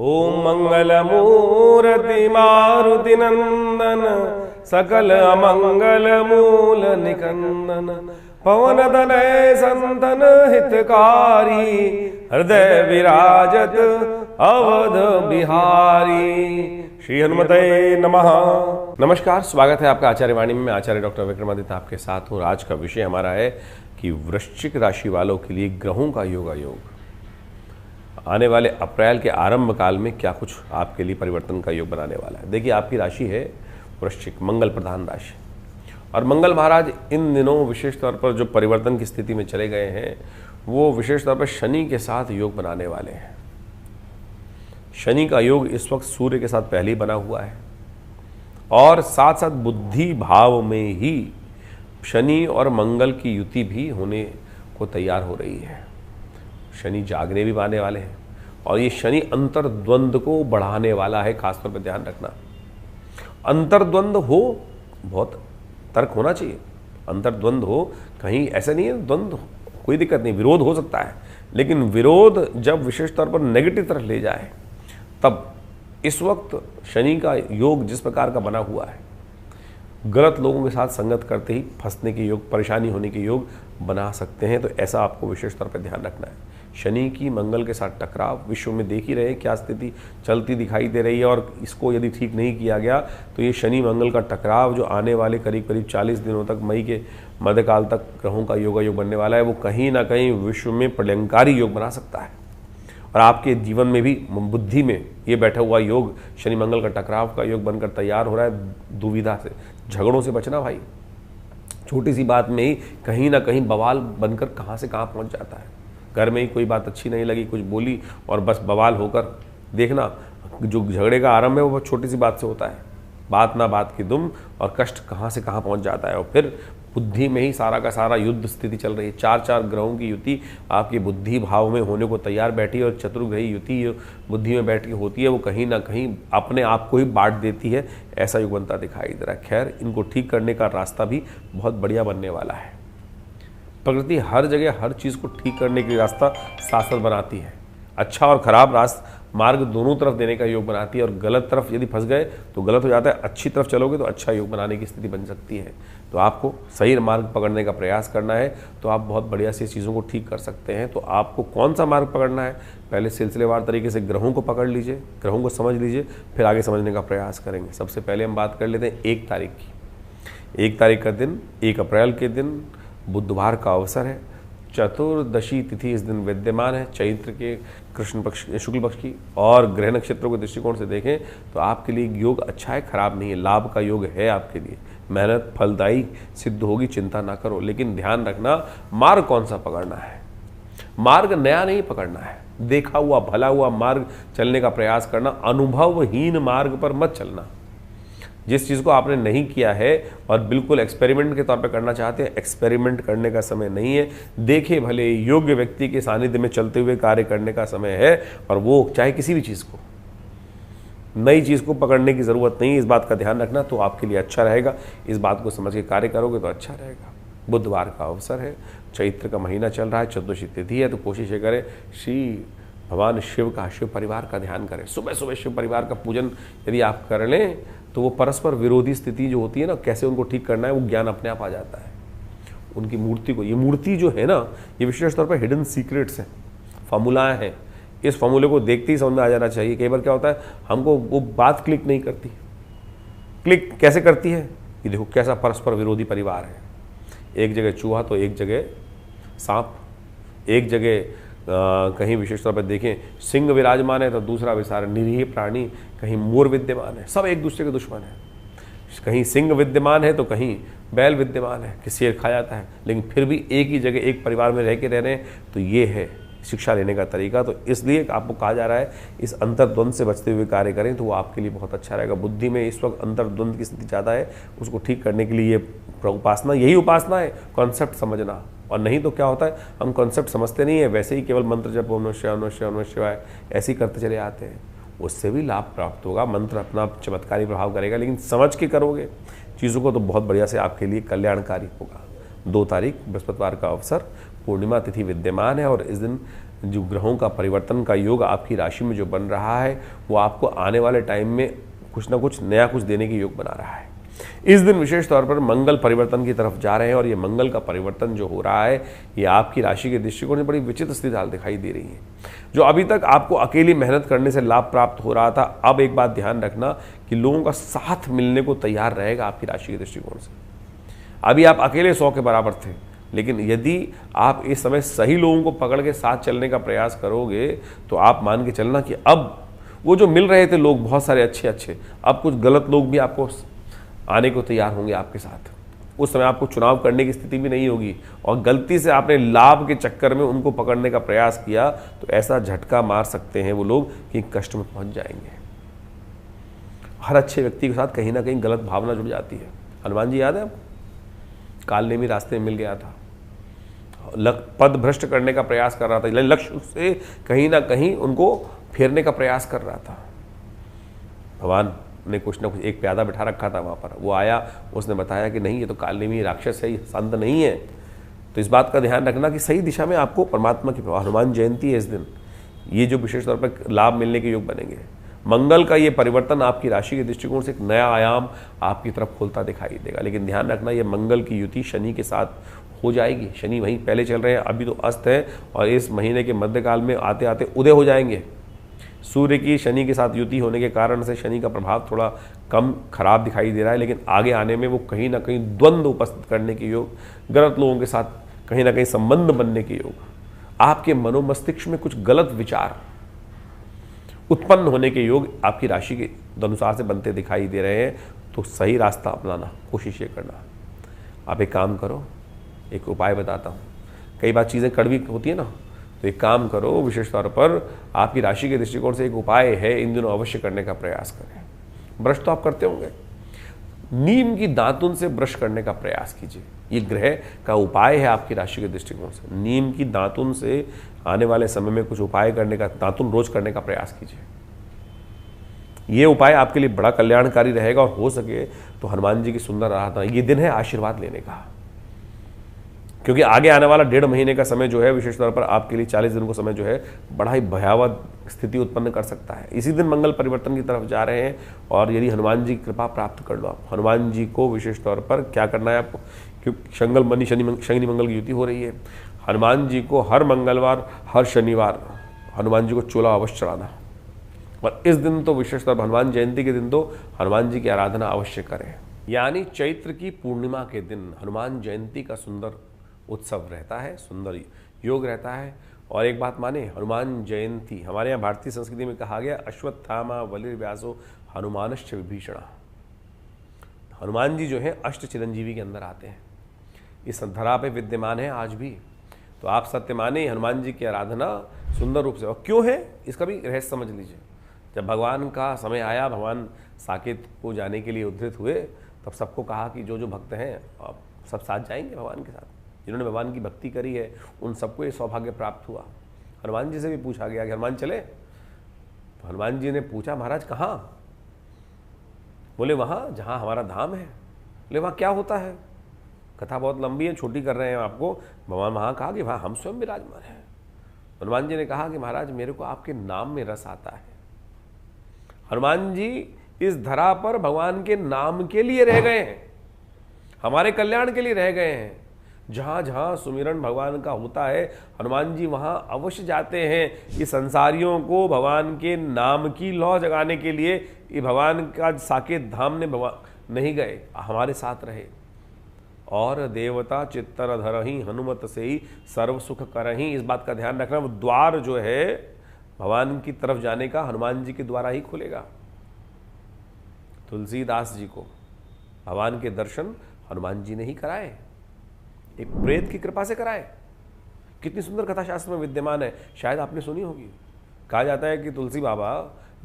ओम मंगलमूर्ति मारुति नंदन सकल अमंगल मूल निकंदन पवन तनय संतन हितकारी हृदय विराजत अवध बिहारी। श्री हनुमते नमः। नमस्कार, स्वागत है आपका आचार्य वाणी में। मैं आचार्य डॉक्टर विक्रमादित्य आपके साथ हूँ। आज का विषय हमारा है कि वृश्चिक राशि वालों के लिए ग्रहों का योगायोग आने वाले अप्रैल के आरंभ काल में क्या कुछ आपके लिए परिवर्तन का योग बनाने वाला है। देखिए, आपकी राशि है वृश्चिक, मंगल प्रधान राशि, और मंगल महाराज इन दिनों विशेष तौर पर जो परिवर्तन की स्थिति में चले गए हैं वो विशेष तौर पर शनि के साथ योग बनाने वाले हैं। शनि का योग इस वक्त सूर्य के साथ पहले ही बना हुआ है और साथ साथ बुद्धि भाव में ही शनि और मंगल की युति भी होने को तैयार हो रही है। शनि जागने भी आने वाले हैं और ये शनि अंतर्द्वंद को बढ़ाने वाला है। खासतौर पर ध्यान रखना, अंतर्द्वंद हो, बहुत तर्क होना चाहिए। अंतर्द्वंद हो, कहीं ऐसा नहीं है द्वंद्व, कोई दिक्कत नहीं, विरोध हो सकता है, लेकिन विरोध जब विशेष तौर पर नेगेटिव तरफ ले जाए तब इस वक्त शनि का योग जिस प्रकार का बना हुआ है, गलत लोगों के साथ संगत करते ही फंसने के योग, परेशानी होने के योग बना सकते हैं। तो ऐसा आपको विशेष तौर पर ध्यान रखना है। शनि की मंगल के साथ टकराव विश्व में देख ही रहे क्या स्थिति चलती दिखाई दे रही है, और इसको यदि ठीक नहीं किया गया तो ये शनि मंगल का टकराव जो आने वाले करीब करीब 40 दिनों तक, मई के मध्यकाल तक ग्रहों का योग बनने वाला है, वो कहीं ना कहीं विश्व में प्रलयंकारी योग बना सकता है। और आपके जीवन में भी बुद्धि में ये बैठा हुआ योग शनि मंगल का टकराव का योग बनकर तैयार हो रहा है। दुविधा से, झगड़ों से बचना भाई। छोटी सी बात में ही कहीं ना कहीं बवाल बनकर कहाँ से कहाँ पहुँच जाता है। घर में ही कोई बात अच्छी नहीं लगी, कुछ बोली और बस बवाल होकर, देखना जो झगड़े का आरंभ है वो बहुत छोटी सी बात से होता है। बात ना बात की दुम, और कष्ट कहाँ से कहाँ पहुँच जाता है। और फिर बुद्धि में ही सारा का सारा युद्ध स्थिति चल रही है। 4 ग्रहों की युति आपकी बुद्धि भाव में होने को तैयार बैठी है, और चतुर्ग्रही युति बुद्धि में बैठ के होती है, वो कहीं ना कहीं अपने आप को ही बांट देती है। ऐसा युग बनता दिखाई दे रहा है। खैर, इनको ठीक करने का रास्ता भी बहुत बढ़िया बनने वाला है। प्रकृति हर जगह हर चीज़ को ठीक करने के रास्ता साथ साथ बनाती है। अच्छा और खराब रास्ता मार्ग दोनों तरफ देने का योग बनाती है, और गलत तरफ यदि फंस गए तो गलत हो जाता है। अच्छी तरफ चलोगे तो अच्छा योग बनाने की स्थिति बन सकती है। तो आपको सही मार्ग पकड़ने का प्रयास करना है, तो आप बहुत बढ़िया से चीज़ों को ठीक कर सकते हैं। तो आपको कौन सा मार्ग पकड़ना है, पहले सिलसिलेवार तरीके से ग्रहों को पकड़ लीजिए, ग्रहों को समझ लीजिए, फिर आगे समझने का प्रयास करेंगे। सबसे पहले हम बात कर लेते हैं 1 तारीख की। 1 तारीख का दिन, 1 अप्रैल के दिन बुधवार का अवसर है। चतुर्दशी तिथि इस दिन विद्यमान है, चैत्र के कृष्ण पक्ष, शुक्ल पक्ष की। और ग्रह नक्षत्रों के दृष्टिकोण से देखें तो आपके लिए योग अच्छा है, खराब नहीं है। लाभ का योग है आपके लिए, मेहनत फलदायी सिद्ध होगी, चिंता ना करो। लेकिन ध्यान रखना, मार्ग कौन सा पकड़ना है। मार्ग नया नहीं पकड़ना है, देखा हुआ भला हुआ मार्ग चलने का प्रयास करना। अनुभवहीन मार्ग पर मत चलना। जिस चीज़ को आपने नहीं किया है और बिल्कुल एक्सपेरिमेंट के तौर पे करना चाहते हैं, एक्सपेरिमेंट करने का समय नहीं है। देखे भले योग्य व्यक्ति के सानिध्य में चलते हुए कार्य करने का समय है, और वो चाहे किसी भी चीज़ को, नई चीज़ को पकड़ने की ज़रूरत नहीं है। इस बात का ध्यान रखना, तो आपके लिए अच्छा रहेगा। इस बात को समझ के कार्य करोगे तो अच्छा रहेगा। बुधवार का अवसर है, चैत्र का महीना चल रहा है, चतुर्दशी तिथि है, तो कोशिश ये करें श्री भगवान शिव का, शिव परिवार का ध्यान करें। सुबह सुबह शिव परिवार का पूजन यदि आप कर लें तो वो परस्पर विरोधी स्थिति जो होती है ना, कैसे उनको ठीक करना है, वो ज्ञान अपने आप आ जाता है। उनकी मूर्ति को, ये मूर्ति जो है ना, ये विशेष तौर पर हिडन सीक्रेट्स हैं, फॉर्मूलाएं हैं। इस फॉर्मूले को देखते ही समझ में आ जाना चाहिए। कई बार क्या होता है, हमको वो बात क्लिक नहीं करती। क्लिक कैसे करती है, ये देखो कैसा परस्पर विरोधी परिवार है। एक जगह चूहा तो एक जगह सांप, एक जगह कहीं विशेष तौर पर देखें सिंह विराजमान है तो दूसरा विचार निरीह प्राणी, कहीं मोर विद्यमान है। सब एक दूसरे के दुश्मन है। कहीं सिंह विद्यमान है तो कहीं बैल विद्यमान है कि शेर खा जाता है, लेकिन फिर भी एक ही जगह एक परिवार में रह के रह रहे हैं। तो ये है शिक्षा लेने का तरीका। तो इसलिए आपको कहा जा रहा है इस अंतर्द्वंद से बचते हुए कार्य करें, तो वो आपके लिए बहुत अच्छा रहेगा। बुद्धि में इस वक्त अंतर्द्वंद की स्थिति ज़्यादा है, उसको ठीक करने के लिए ये उपासना, यही उपासना है, कॉन्सेप्ट समझना। और नहीं तो क्या होता है, हम कॉन्सेप्ट समझते नहीं है, वैसे ही केवल मंत्र जप ओम नमः शिवाय ओम नमः शिवाय ओम नमः शिवाय ऐसे ही करते चले आते हैं। उससे भी लाभ प्राप्त होगा, मंत्र अपना चमत्कारी प्रभाव करेगा, लेकिन समझ के करोगे चीज़ों को तो बहुत बढ़िया से आपके लिए कल्याणकारी होगा। 2 तारीख बृहस्पतिवार का अवसर, पूर्णिमा तिथि विद्यमान है, और इस दिन जो ग्रहों का परिवर्तन का योग आपकी राशि में जो बन रहा है वो आपको आने वाले टाइम में कुछ ना कुछ नया कुछ देने के योग बना रहा है। इस दिन विशेष तौर पर मंगल परिवर्तन की तरफ जा रहे हैं और ये मंगल का परिवर्तन जो हो रहा है ये आपकी राशि के दृष्टिकोण से बड़ी विचित्र स्थिति हाल दिखाई दे रही है। जो अभी तक आपको अकेली मेहनत करने से लाभ प्राप्त हो रहा था, अब एक बात ध्यान रखना कि लोगों का साथ मिलने को तैयार रहेगा आपकी राशि के दृष्टिकोण से। अभी आप अकेले 100 के बराबर थे, लेकिन यदि आप इस समय सही लोगों को पकड़ के साथ चलने का प्रयास करोगे तो आप मान के चलना कि अब वो जो मिल रहे थे लोग बहुत सारे अच्छे, अब कुछ गलत लोग भी आपको आने को तैयार होंगे आपके साथ। उस समय आपको चुनाव करने की स्थिति भी नहीं होगी और गलती से आपने लाभ के चक्कर में उनको पकड़ने का प्रयास किया तो ऐसा झटका मार सकते हैं वो लोग कि कष्ट में पहुंच जाएंगे। हर अच्छे व्यक्ति के साथ कहीं ना कहीं गलत भावना जुड़ जाती है। हनुमान जी याद है आपको? कालनेमी रास्ते में मिल गया था, पद भ्रष्ट करने का प्रयास कर रहा था, लक्ष्य से कहीं ना कहीं उनको फेरने का प्रयास कर रहा था। भगवान ने कुछ ना कुछ एक प्यादा बिठा रखा था वहाँ पर, वो आया, उसने बताया कि नहीं ये तो कालनेमी राक्षस है, ये संत नहीं है। तो इस बात का ध्यान रखना कि सही दिशा में आपको परमात्मा की हनुमान जयंती है इस दिन, ये जो विशेष तौर पर लाभ मिलने के योग बनेंगे। मंगल का ये परिवर्तन आपकी राशि के दृष्टिकोण से एक नया आयाम आपकी तरफ खोलता दिखाई देगा, लेकिन ध्यान रखना ये मंगल की युति शनि के साथ हो जाएगी। शनि वहीं पहले चल रहे हैं, अभी तो अस्त है और इस महीने के मध्यकाल में आते आते उदय हो जाएंगे। सूर्य की शनि के साथ युति होने के कारण से शनि का प्रभाव थोड़ा कम खराब दिखाई दे रहा है, लेकिन आगे आने में वो कहीं ना कहीं द्वंद्व उपस्थित करने के योग, गलत लोगों के साथ कहीं ना कहीं संबंध बनने के योग, आपके मनोमस्तिष्क में कुछ गलत विचार उत्पन्न होने के योग आपकी राशि के अनुसार से बनते दिखाई दे रहे हैं। तो सही रास्ता अपनाना, कोशिश ये करना। आप एक काम करो, एक उपाय बताता हूँ। कई बार चीज़ें कड़वी होती है ना, तो एक काम करो, विशेष तौर पर आपकी राशि के दृष्टिकोण से एक उपाय है, इन दिनों अवश्य करने का प्रयास करें। ब्रश तो आप करते होंगे, नीम की दातुन से ब्रश करने का प्रयास कीजिए। ये ग्रह का उपाय है आपकी राशि के दृष्टिकोण से। नीम की दातुन से आने वाले समय में कुछ उपाय करने का, दातुन रोज करने का प्रयास कीजिए। ये उपाय आपके लिए बड़ा कल्याणकारी रहेगा और हो सके तो हनुमान जी की सुंदर आराधना, ये दिन है आशीर्वाद लेने का, क्योंकि आगे आने वाला 1.5 महीने का समय जो है विशेष तौर पर आपके लिए 40 दिन का समय जो है बड़ा ही भयावह स्थिति उत्पन्न कर सकता है। इसी दिन मंगल परिवर्तन की तरफ जा रहे हैं और यदि हनुमान जी की कृपा प्राप्त कर लो आप। हनुमान जी को विशेष तौर पर क्या करना है आपको, क्योंकि शनि मंगल की युति हो रही है। हनुमान जी को हर मंगलवार, हर शनिवार हनुमान जी को चोला अवश्य चढ़ाना, और इस दिन तो विशेष तौर पर हनुमान जयंती के दिन तो हनुमान जी की आराधना अवश्य करें। यानी चैत्र की पूर्णिमा के दिन हनुमान जयंती का सुंदर उत्सव रहता है, सुंदर योग रहता है। और एक बात माने, हनुमान जयंती हमारे यहाँ भारतीय संस्कृति में कहा गया अश्वत्थामा बलिर्व्यासो हनुमानश्च विभीषणः। हनुमान जी जो है अष्ट चिरंजीवी के अंदर आते हैं, इस धरा पे विद्यमान है आज भी। तो आप सत्य माने हनुमान जी की आराधना सुंदर रूप से, और क्यों है इसका भी रहस्य समझ लीजिए। जब भगवान का समय आया, भगवान साकेत को जाने के लिए उद्धृत हुए, तब सबको कहा कि जो जो भक्त हैं आप सब साथ जाएंगे भगवान के साथ। जिन्होंने भगवान की भक्ति करी है उन सबको ये सौभाग्य प्राप्त हुआ। हनुमान जी से भी पूछा गया कि हनुमान चले, तो हनुमान जी ने पूछा महाराज कहाँ? बोले वहाँ जहाँ हमारा धाम है। बोले वहाँ क्या होता है? कथा बहुत लंबी है, छोटी कर रहे हैं आपको। भगवान वहाँ कहा कि वहाँ हम स्वयं विराजमान हैं। हनुमान जी ने कहा कि महाराज मेरे को आपके नाम में रस आता है। हनुमान जी इस धरा पर भगवान के नाम के लिए रह गए हैं, हमारे कल्याण के लिए रह गए हैं। जहाँ जहाँ सुमिरन भगवान का होता है हनुमान जी वहाँ अवश्य जाते हैं। ये संसारियों को भगवान के नाम की लौ जगाने के लिए ये भगवान का साकेत धाम ने भगवान नहीं गए, हमारे साथ रहे। और देवता चित्तर धरहि हनुमत से ही सर्व सुख करहि, इस बात का ध्यान रखना। वो द्वार जो है भगवान की तरफ जाने का हनुमान जी के द्वारा ही खुलेगा। तुलसीदास जी को भगवान के दर्शन हनुमान जी ने ही कराए, एक प्रेत की कृपा से कराए। कितनी सुंदर कथा शास्त्र में विद्यमान है, शायद आपने सुनी होगी। कहा जाता है कि तुलसी बाबा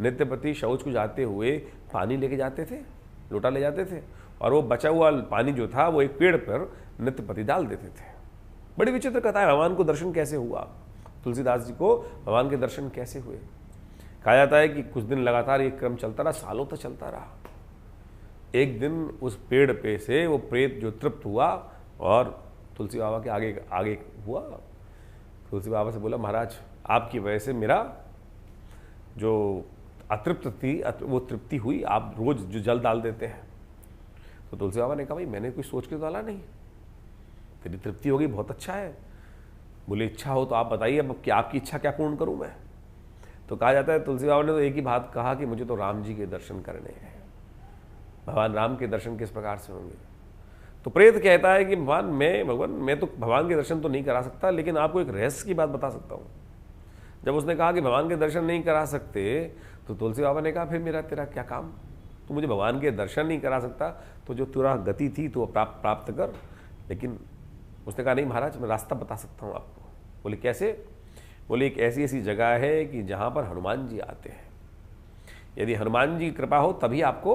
नित्य प्रति शौच को जाते हुए पानी लेके जाते थे, लोटा ले जाते थे, और वो बचा हुआ पानी जो था वो एक पेड़ पर नित्य प्रति डाल देते थे। बड़ी विचित्र कथा है। भगवान को दर्शन कैसे हुआ, तुलसीदास जी को भगवान के दर्शन कैसे हुए? कहा जाता है कि कुछ दिन लगातार ये क्रम चलता रहा, सालों तक चलता रहा। एक दिन उस पेड़ पे से वो प्रेत जो तृप्त हुआ और तुलसी बाबा के आगे आगे हुआ। तुलसी बाबा से बोला महाराज आपकी वजह से मेरा जो अतृप्त थी वो तृप्ति हुई, आप रोज जो जल डाल देते हैं। तो तुलसी बाबा ने कहा भाई मैंने कुछ सोच के डाला नहीं, तेरी तृप्ति होगी, बहुत अच्छा है। बोले इच्छा हो तो आप बताइए, अब क्या आपकी इच्छा क्या पूर्ण करूं मैं। तो कहा जाता है तुलसी बाबा ने तो एक ही बात कहा कि मुझे तो राम जी के दर्शन करने हैं। भगवान राम के दर्शन किस प्रकार से होंगे। तो प्रेत कहता है कि भगवान मैं तो भगवान के दर्शन तो नहीं करा सकता, लेकिन आपको एक रहस्य की बात बता सकता हूँ। जब उसने कहा कि भगवान के दर्शन नहीं करा सकते, तो तुलसी बाबा ने कहा फिर मेरा तेरा क्या काम, तू मुझे भगवान के दर्शन नहीं करा सकता, तो जो तेरा गति थी तो प्राप्त कर। लेकिन उसने कहा नहीं महाराज, मैं रास्ता बता सकता हूँ आपको। बोले कैसे। बोले एक ऐसी ऐसी जगह है कि जहाँ पर हनुमान जी आते हैं, यदि हनुमान जी की कृपा हो तभी आपको।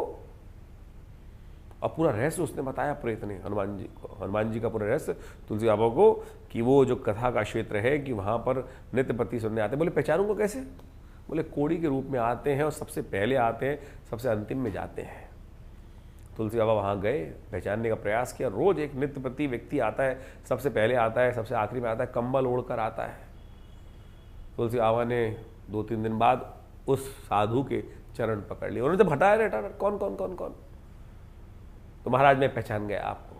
और पूरा रहस्य उसने बताया प्रेत ने हनुमान जी को, हनुमान जी का पूरा रहस्य तुलसी बाबा को, कि वो जो कथा का क्षेत्र है कि वहाँ पर नित्य प्रति सुनने आते हैं। बोले पहचानूंगा कैसे। बोले कोड़ी के रूप में आते हैं और सबसे पहले आते हैं, सबसे अंतिम में जाते हैं। तुलसी बाबा वहाँ गए, पहचानने का प्रयास किया। रोज एक नित्य प्रति व्यक्ति आता है, सबसे पहले आता है, सबसे आखिरी में आता है, कंबल ओढ़कर आता है। तुलसी बाबा ने 2-3 दिन बाद उस साधु के चरण पकड़ लिए। उन्होंने जब हटाया हटा कौन कौन कौन कौन, तो महाराज मैं पहचान गया आपको।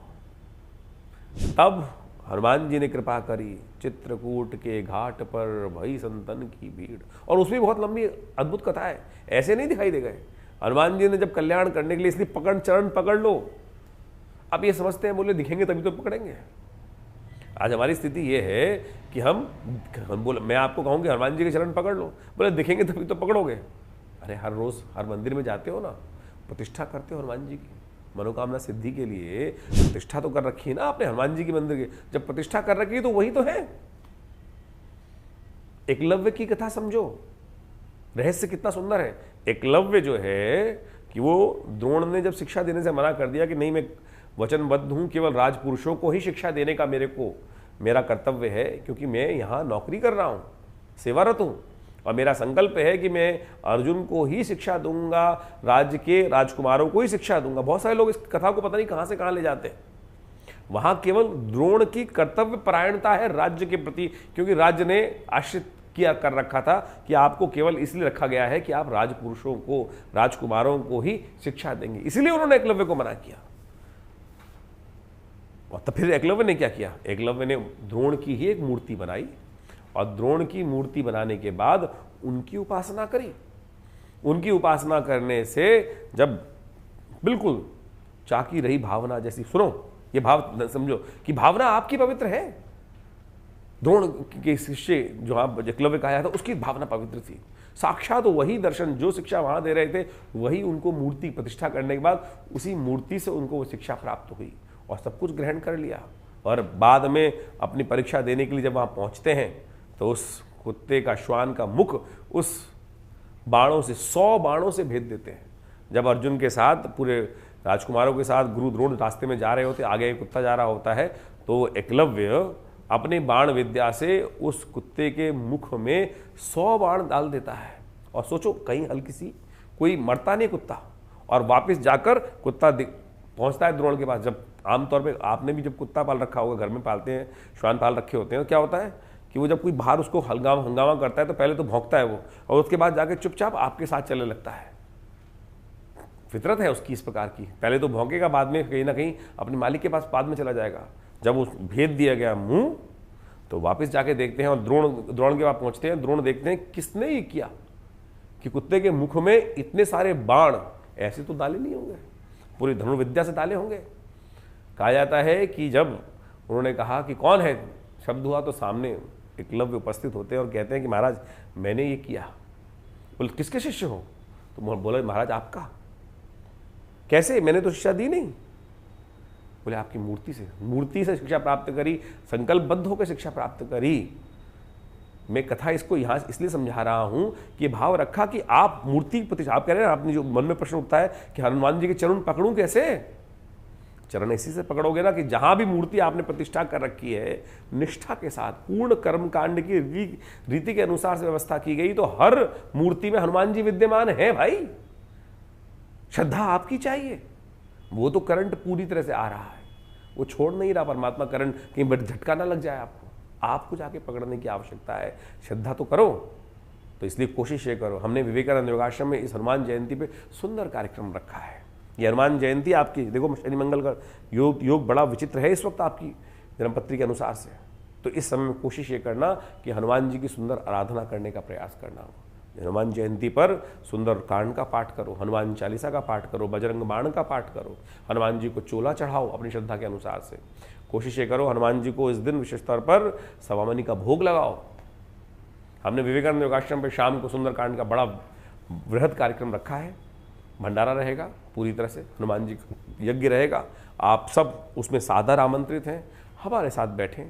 तब हनुमान जी ने कृपा करी, चित्रकूट के घाट पर भई संतन की भीड़। और उसमें बहुत लंबी अद्भुत कथा है, ऐसे नहीं दिखाई दे गए। हनुमान जी ने जब कल्याण करने के लिए इसलिए चरण पकड़ लो। अब ये समझते हैं बोले दिखेंगे तभी तो पकड़ेंगे। आज हमारी स्थिति ये है कि हम बोले, मैं आपको कहूँ कि हनुमान जी के चरण पकड़ लो, बोले दिखेंगे तभी तो पकड़ोगे। अरे हर रोज हर मंदिर में जाते हो ना, प्रतिष्ठा करते हो हनुमान जी की, मनोकामना सिद्धि के लिए प्रतिष्ठा तो कर रखी है ना आपने हनुमान जी की मंदिर की। जब प्रतिष्ठा कर रखी है तो वही तो है। एकलव्य की कथा समझो, रहस्य कितना सुंदर है। एकलव्य जो है कि वो द्रोण ने जब शिक्षा देने से मना कर दिया कि नहीं मैं वचनबद्ध हूं, केवल राजपुरुषों को ही शिक्षा देने का मेरा कर्तव्य है, क्योंकि मैं यहां नौकरी कर रहा हूं, सेवारत हूं, और मेरा संकल्प है कि मैं अर्जुन को ही शिक्षा दूंगा, राज्य के राजकुमारों को ही शिक्षा दूंगा। बहुत सारे लोग इस कथा को पता नहीं कहां से कहां ले जाते हैं। वहां केवल द्रोण की कर्तव्य परायणता है राज्य के प्रति, क्योंकि राज्य ने आश्रित किया कर रखा था कि आपको केवल इसलिए रखा गया है कि आप राजपुरुषों को, राजकुमारों को ही शिक्षा देंगे, इसलिए उन्होंने एकलव्य को मना किया। और तब फिर एकलव्य ने क्या किया, एकलव्य ने द्रोण की ही एक मूर्ति बनाई, और द्रोण की मूर्ति बनाने के बाद उनकी उपासना करी। उनकी उपासना करने से जब बिल्कुल चाकी रही भावना जैसी, सुनो ये भाव समझो कि भावना आपकी पवित्र है। द्रोण के शिष्य जो आप एकलव्य कहा था उसकी भावना पवित्र थी। साक्षात वही दर्शन जो शिक्षा वहां दे रहे थे, वही उनको मूर्ति प्रतिष्ठा करने के बाद उसी मूर्ति से उनको वो शिक्षा प्राप्त हुई और सब कुछ ग्रहण कर लिया। और बाद में अपनी परीक्षा देने के लिए जब वहां पहुंचते हैं तो उस कुत्ते का, श्वान का मुख उस बाणों से, 100 बाणों से भेद देते हैं। जब अर्जुन के साथ, पूरे राजकुमारों के साथ गुरु द्रोण रास्ते में जा रहे होते, आगे एक कुत्ता जा रहा होता है, तो एकलव्य अपने बाण विद्या से उस कुत्ते के मुख में 100 बाण डाल देता है। और सोचो कहीं हल्की सी, कोई मरता नहीं कुत्ता, और वापस जाकर कुत्ता पहुंचता है द्रोण के पास। जब आमतौर पे आपने भी जब कुत्ता पाल रखा होगा, घर में पालते हैं, श्वान पाल रखे होते हैं, तो क्या होता है कि वो जब कोई बाहर उसको हंगामा करता है तो पहले तो भौंकता है वो, और उसके बाद जाके चुपचाप आपके साथ चलने लगता है। फितरत है उसकी इस प्रकार की, पहले तो भौंकेगा, बाद में कहीं ना कहीं अपने मालिक के पास बाद में चला जाएगा। जब उस भेद दिया गया मुंह, तो वापस जाके देखते हैं और द्रोण के पास पहुंचते हैं। द्रोण देखते हैं किसने ये किया कि कुत्ते के मुख में इतने सारे बाण, ऐसे तो डाले नहीं होंगे, पूरी धनुर्विद्या से डाले होंगे। कहा जाता है कि जब उन्होंने कहा कि कौन है, शब्द हुआ तो सामने एकलव्य उपस्थित होते हैं और कहते हैं कि महाराज मैंने ये किया। बोले किसके शिष्य हो, तो बोले महाराज आपका। कैसे, मैंने तो शिक्षा दी नहीं। बोले आपकी मूर्ति से शिक्षा प्राप्त करी, संकल्पबद्ध होकर शिक्षा प्राप्त करी। मैं कथा इसको यहां इसलिए समझा रहा हूं कि भाव रखा कि आप मूर्ति प्रति, आप कह रहे हैं, आपने जो मन में प्रश्न उठता है कि हनुमान जी के चरण पकड़ूं कैसे। चरण इसी से पकड़ोगे ना कि जहां भी मूर्ति आपने प्रतिष्ठा कर रखी है, निष्ठा के साथ पूर्ण कर्मकांड की रीति के अनुसार से व्यवस्था की गई, तो हर मूर्ति में हनुमान जी विद्यमान है भाई। श्रद्धा आपकी चाहिए। वो तो करंट पूरी तरह से आ रहा है, वो छोड़ नहीं रहा परमात्मा करंट, कहीं झटका ना लग जाए आपको। आपको जाके पकड़ने की आवश्यकता है। श्रद्धा तो करो, तो इसलिए कोशिश ये करो। हमने विवेकानंद योगाश्रम में इस हनुमान जयंती पे सुंदर कार्यक्रम रखा है। ये हनुमान जयंती आपकी, देखो शनि मंगल का योग बड़ा विचित्र है इस वक्त आपकी जन्मपत्री के अनुसार से। तो इस समय में कोशिश ये करना कि हनुमान जी की सुंदर आराधना करने का प्रयास करना हो। हनुमान जयंती पर सुंदर कांड का पाठ करो, हनुमान चालीसा का पाठ करो, बजरंग बाण का पाठ करो, हनुमान जी को चोला चढ़ाओ अपनी श्रद्धा के अनुसार से। कोशिश ये करो हनुमान जी को इस दिन विशेष तौर पर सवामनी का भोग लगाओ। हमने विवेकानंद योगाश्रम पर शाम को सुंदर कांड का बड़ा वृहद कार्यक्रम रखा है। भंडारा रहेगा, पूरी तरह से हनुमान जी का यज्ञ रहेगा। आप सब उसमें सादर आमंत्रित हैं, हमारे साथ बैठें।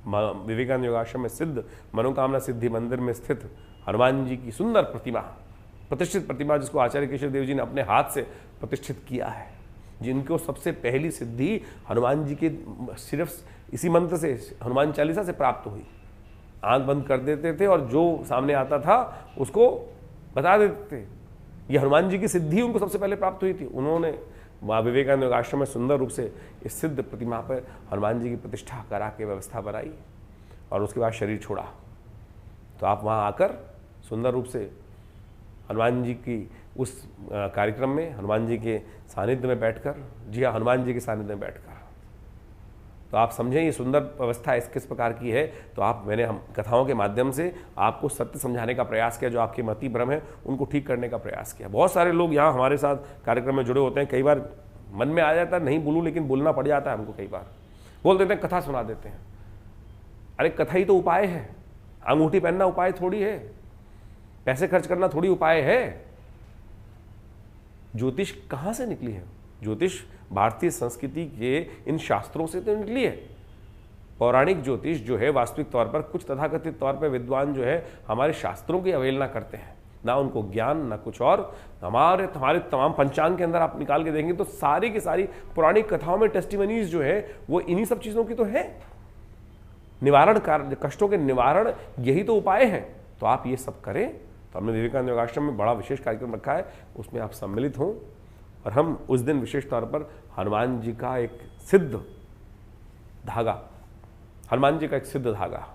विवेकानंद योगाश्रम में सिद्ध मनोकामना सिद्धि मंदिर में स्थित हनुमान जी की सुंदर प्रतिमा, प्रतिष्ठित प्रतिमा, जिसको आचार्य केशव देव जी ने अपने हाथ से प्रतिष्ठित किया है, जिनको सबसे पहली सिद्धि हनुमान जी के सिर्फ इसी मंत्र से, हनुमान चालीसा से प्राप्त हुई। आंख बंद कर देते थे और जो सामने आता था उसको बता देते थे। ये हनुमान जी की सिद्धि उनको सबसे पहले प्राप्त हुई थी। उन्होंने वहाँ विवेकानंद योगाश्रम में सुंदर रूप से इस सिद्ध प्रतिमा पर हनुमान जी की प्रतिष्ठा करा के व्यवस्था बनाई और उसके बाद शरीर छोड़ा। तो आप वहाँ आकर सुंदर रूप से हनुमान जी की उस कार्यक्रम में हनुमान जी के सानिध्य में बैठकर, जी हाँ, हनुमान जी के सानिध्य में बैठकर, तो आप समझें ये सुंदर व्यवस्था इस किस प्रकार की है। तो मैंने हम कथाओं के माध्यम से आपको सत्य समझाने का प्रयास किया, जो आपके मति भ्रम है उनको ठीक करने का प्रयास किया। बहुत सारे लोग यहाँ हमारे साथ कार्यक्रम में जुड़े होते हैं। कई बार मन में आ जाता है नहीं बोलूँ, लेकिन बोलना पड़ जाता है हमको। कई बार बोल देते हैं, कथा सुना देते हैं। अरे कथा ही तो उपाय है, अंगूठी पहनना उपाय थोड़ी है, पैसे खर्च करना थोड़ी उपाय है। ज्योतिष कहाँ से निकली है? ज्योतिष भारतीय संस्कृति के इन शास्त्रों से तो निकली है। पौराणिक ज्योतिष जो है वास्तविक तौर पर कुछ तथाकथित तौर पर विद्वान जो है हमारे शास्त्रों की अवहेलना करते हैं, ना उनको ज्ञान ना कुछ और। हमारे तमाम पंचांग के अंदर आप निकाल के देखेंगे तो सारी की सारी पौराणिक कथाओं में टेस्टिमनीज जो है वो इन्हीं सब चीज़ों की तो है। निवारण कार्य, कष्टों के निवारण यही तो उपाय है। तो आप ये सब करें। तो हमने विवेकानंद योगाश्रम में बड़ा विशेष कार्यक्रम रखा है, उसमें आप सम्मिलित हों और हम उस दिन विशेष तौर पर हनुमान जी का एक सिद्ध धागा, हनुमान जी का एक सिद्ध धागा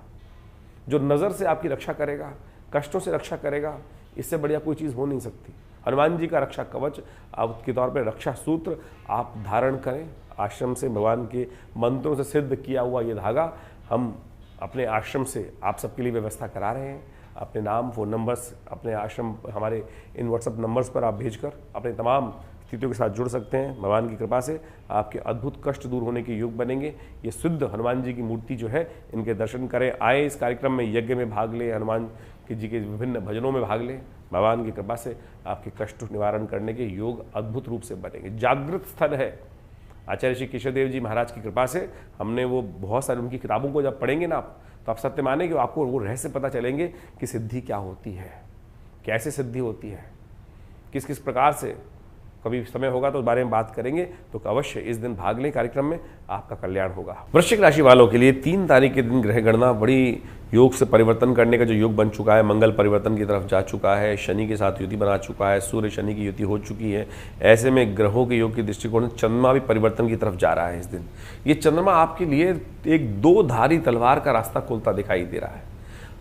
जो नज़र से आपकी रक्षा करेगा, कष्टों से रक्षा करेगा, इससे बढ़िया कोई चीज़ हो नहीं सकती। हनुमान जी का रक्षा कवच के तौर पर रक्षा सूत्र आप धारण करें। आश्रम से भगवान के मंत्रों से सिद्ध किया हुआ ये धागा हम अपने आश्रम से आप सबके लिए व्यवस्था करा रहे हैं। अपने नाम, फ़ोन नंबर्स, अपने आश्रम हमारे इन व्हाट्सएप नंबर्स पर आप भेजकर अपने तमाम स्थितियों के साथ जुड़ सकते हैं। भगवान की कृपा से आपके अद्भुत कष्ट दूर होने के योग बनेंगे। ये शुद्ध हनुमान जी की मूर्ति जो है, इनके दर्शन करें, आए इस कार्यक्रम में, यज्ञ में भाग ले, हनुमान जी के विभिन्न भजनों में भाग लें। भगवान की कृपा से आपके कष्ट निवारण करने के योग अद्भुत रूप से बनेंगे। जागृत स्थल है। आचार्य श्री केशव देव जी महाराज की कृपा से हमने वो बहुत सारी उनकी किताबों को जब पढ़ेंगे ना आप, तो आप सत्य माने कि आपको वो रहस्य पता चलेंगे कि सिद्धि क्या होती है, कैसे सिद्धि होती है, किस किस प्रकार से। कभी समय होगा तो उस बारे में बात करेंगे। तो अवश्य इस दिन भाग लें कार्यक्रम में, आपका कल्याण होगा। वृश्चिक राशि वालों के लिए 3 तारीख के दिन ग्रह गणना बड़ी योग से परिवर्तन करने का जो योग बन चुका है। मंगल परिवर्तन की तरफ जा चुका है, शनि के साथ युति बना चुका है, सूर्य शनि की युति हो चुकी है। ऐसे में ग्रहों के योग के दृष्टिकोण से चंद्रमा भी परिवर्तन की तरफ जा रहा है इस दिन। ये चंद्रमा आपके लिए एक 2 धारी तलवार का रास्ता खोलता दिखाई दे रहा है।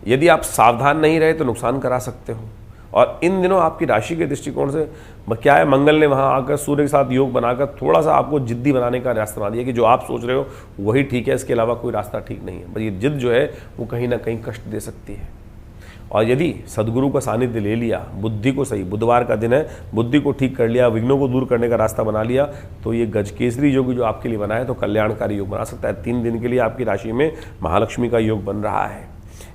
यदि आप सावधान नहीं रहे तो नुकसान करा सकते हो। और इन दिनों आपकी राशि के दृष्टिकोण से क्या है, मंगल ने वहाँ आकर सूर्य के साथ योग बनाकर थोड़ा सा आपको जिद्दी बनाने का रास्ता बना दिया कि जो आप सोच रहे हो वही ठीक है, इसके अलावा कोई रास्ता ठीक नहीं है। बस ये जिद जो है वो कहीं ना कहीं कष्ट दे सकती है। और यदि सदगुरु का सानिध्य ले लिया, बुद्धि को सही, बुधवार का दिन है, बुद्धि को ठीक कर लिया, विघ्नों को दूर करने का रास्ता बना लिया, तो ये गजकेसरी योग जो आपके लिए बना है तो कल्याणकारी योग बना सकता है। 3 दिन के लिए आपकी राशि में महालक्ष्मी का योग बन रहा है।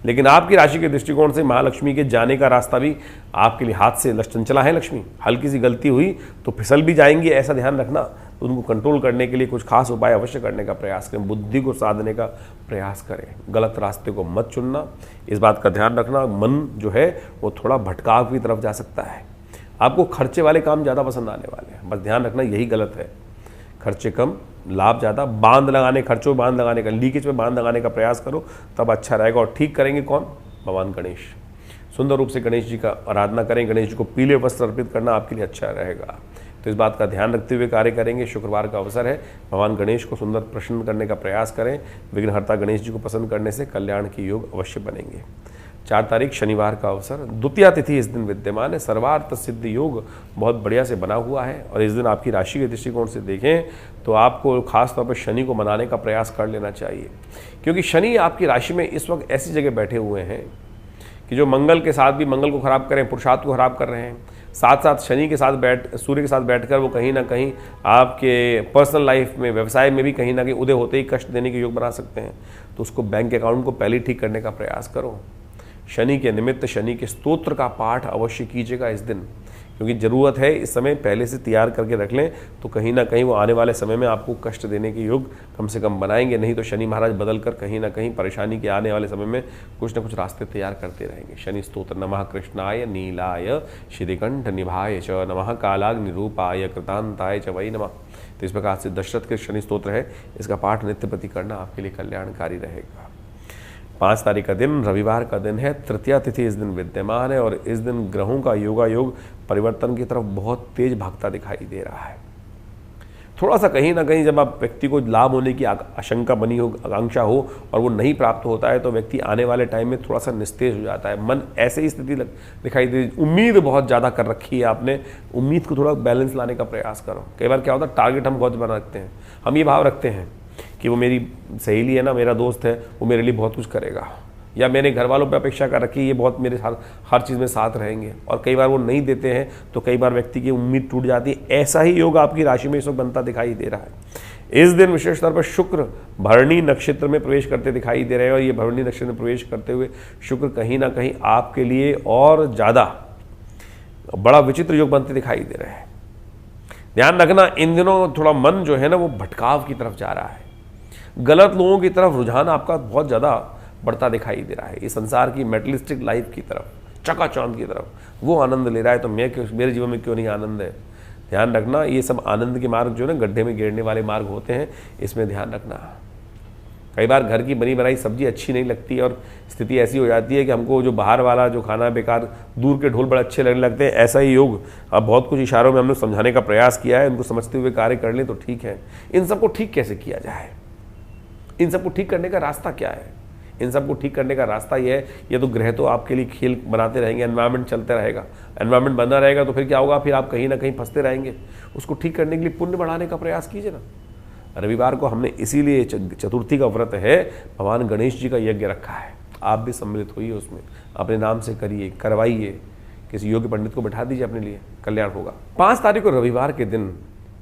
लेकिन आपकी राशि के दृष्टिकोण से महालक्ष्मी के जाने का रास्ता भी आपके लिए हाथ से चंचला है। लक्ष्मी हल्की सी गलती हुई तो फिसल भी जाएंगी, ऐसा ध्यान रखना। तो उनको कंट्रोल करने के लिए कुछ खास उपाय अवश्य करने का प्रयास करें, बुद्धि को साधने का प्रयास करें, गलत रास्ते को मत चुनना, इस बात का ध्यान रखना। मन जो है वो थोड़ा भटकाव की तरफ जा सकता है। आपको खर्चे वाले काम ज़्यादा पसंद आने वाले हैं, बस ध्यान रखना यही गलत है। खर्चे कम, लाभ ज़्यादा। बांध लगाने, खर्चों में बांध लगाने का, लीकेज में बांध लगाने का प्रयास करो, तब अच्छा रहेगा। और ठीक करेंगे कौन? भगवान गणेश। सुंदर रूप से गणेश जी का आराधना करें। गणेश जी को पीले वस्त्र अर्पित करना आपके लिए अच्छा रहेगा। तो इस बात का ध्यान रखते हुए कार्य करेंगे। शुक्रवार का अवसर है, भगवान गणेश को सुंदर प्रसन्न करने का प्रयास करें। विघ्नहर्ता गणेश जी को पसंद करने से कल्याण के योग अवश्य बनेंगे। 4 तारीख शनिवार का अवसर, द्वितीया तिथि इस दिन विद्यमान है। सर्वार्थ सिद्ध योग बहुत बढ़िया से बना हुआ है और इस दिन आपकी राशि के दृष्टिकोण से देखें तो आपको खास तौर पर शनि को मनाने का प्रयास कर लेना चाहिए, क्योंकि शनि आपकी राशि में इस वक्त ऐसी जगह बैठे हुए हैं कि जो मंगल के साथ भी मंगल को खराब करें, पुरुषार्थ को खराब कर रहे हैं, साथ साथ शनि के साथ सूर्य के साथ बैठकर वो कहीं ना कहीं आपके पर्सनल लाइफ में, व्यवसाय में भी कहीं ना कहीं उदय होते ही कष्ट देने के योग बना सकते हैं। तो उसको बैंक अकाउंट को पहले ठीक करने का प्रयास करो। शनि के निमित्त शनि के स्तोत्र का पाठ अवश्य कीजिएगा इस दिन, क्योंकि ज़रूरत है इस समय पहले से तैयार करके रख लें, तो कहीं ना कहीं वो आने वाले समय में आपको कष्ट देने के योग कम से कम बनाएंगे। नहीं तो शनि महाराज बदल कर कहीं ना कहीं परेशानी के आने वाले समय में कुछ ना कुछ रास्ते तैयार करते रहेंगे। शनि स्तोत्र, नमः कृष्णाय नीलाय श्रीकंठ निभाय च, नमः कालाग्नि रूपाय कृतांताय च वै नमः। तो इस प्रकार से दशरथ के शनि स्तोत्र है, इसका पाठ नित्य प्रति करना आपके लिए कल्याणकारी रहेगा। 5 तारीख का दिन रविवार का दिन है, तृतीया तिथि इस दिन विद्यमान है और इस दिन ग्रहों का योगा योग परिवर्तन की तरफ बहुत तेज भागता दिखाई दे रहा है। थोड़ा सा कहीं ना कहीं जब आप व्यक्ति को लाभ होने की आशंका बनी हो, आकांक्षा हो और वो नहीं प्राप्त होता है, तो व्यक्ति आने वाले टाइम में थोड़ा सा निस्तेज हो जाता है। मन ऐसे ही स्थिति दिखाई दे, उम्मीद बहुत ज़्यादा कर रखी है आपने, उम्मीद को थोड़ा बैलेंस लाने का प्रयास करो। कई बार क्या होता है, टारगेट हम बहुत बना रखते हैं, हम ये भाव रखते हैं कि वो मेरी सहेली है ना, मेरा दोस्त है, वो मेरे लिए बहुत कुछ करेगा, या मैंने घर वालों पे अपेक्षा कर रखी है, ये बहुत मेरे हर चीज़ में साथ रहेंगे, और कई बार वो नहीं देते हैं तो कई बार व्यक्ति की उम्मीद टूट जाती है। ऐसा ही योग आपकी राशि में इस वक्त बनता दिखाई दे रहा है। इस दिन विशेष तौर पर शुक्र भरणी नक्षत्र में प्रवेश करते दिखाई दे रहे हैं और ये भरणी नक्षत्र में प्रवेश करते हुए शुक्र कहीं ना कहीं आपके लिए और ज़्यादा बड़ा विचित्र योग बनते दिखाई दे रहे हैं। ध्यान रखना, इन दिनों थोड़ा मन जो है ना वो भटकाव की तरफ जा रहा है, गलत लोगों की तरफ रुझान आपका बहुत ज़्यादा बढ़ता दिखाई दे रहा है। इस संसार की मेटलिस्टिक लाइफ की तरफ, चकाचौंध की तरफ वो आनंद ले रहा है, तो मेरे जीवन में क्यों नहीं आनंद है। ध्यान रखना, ये सब आनंद के मार्ग जो है ना गड्ढे में गिरने वाले मार्ग होते हैं, इसमें ध्यान रखना। कई बार घर की बनी बनाई सब्जी अच्छी नहीं लगती और स्थिति ऐसी हो जाती है कि हमको जो बाहर वाला जो खाना बेकार, दूर के ढोल बड़े अच्छे लगने लगते हैं। ऐसा ही योग अब बहुत कुछ इशारों में हमने समझाने का प्रयास किया है, उनको समझते हुए कार्य कर लें तो ठीक है। इन सबको ठीक कैसे किया जाए, इन सबको ठीक करने का रास्ता क्या है? इन सबको ठीक करने का रास्ता ये है, ये तो ग्रह तो आपके लिए खेल बनाते रहेंगे, एनवायरनमेंट चलता रहेगा, एनवायरनमेंट बना रहेगा तो फिर क्या होगा, फिर आप कहीं ना कहीं फंसते रहेंगे। उसको ठीक करने के लिए पुण्य बढ़ाने का प्रयास कीजिए ना। रविवार को हमने इसीलिए चतुर्थी का व्रत है, भगवान गणेश जी का यज्ञ रखा है, आप भी सम्मिलित होइए उसमें, अपने नाम से करिए, करवाइए, किसी योग्य पंडित को बैठा दीजिए, अपने लिए कल्याण होगा। 5 तारीख को रविवार के दिन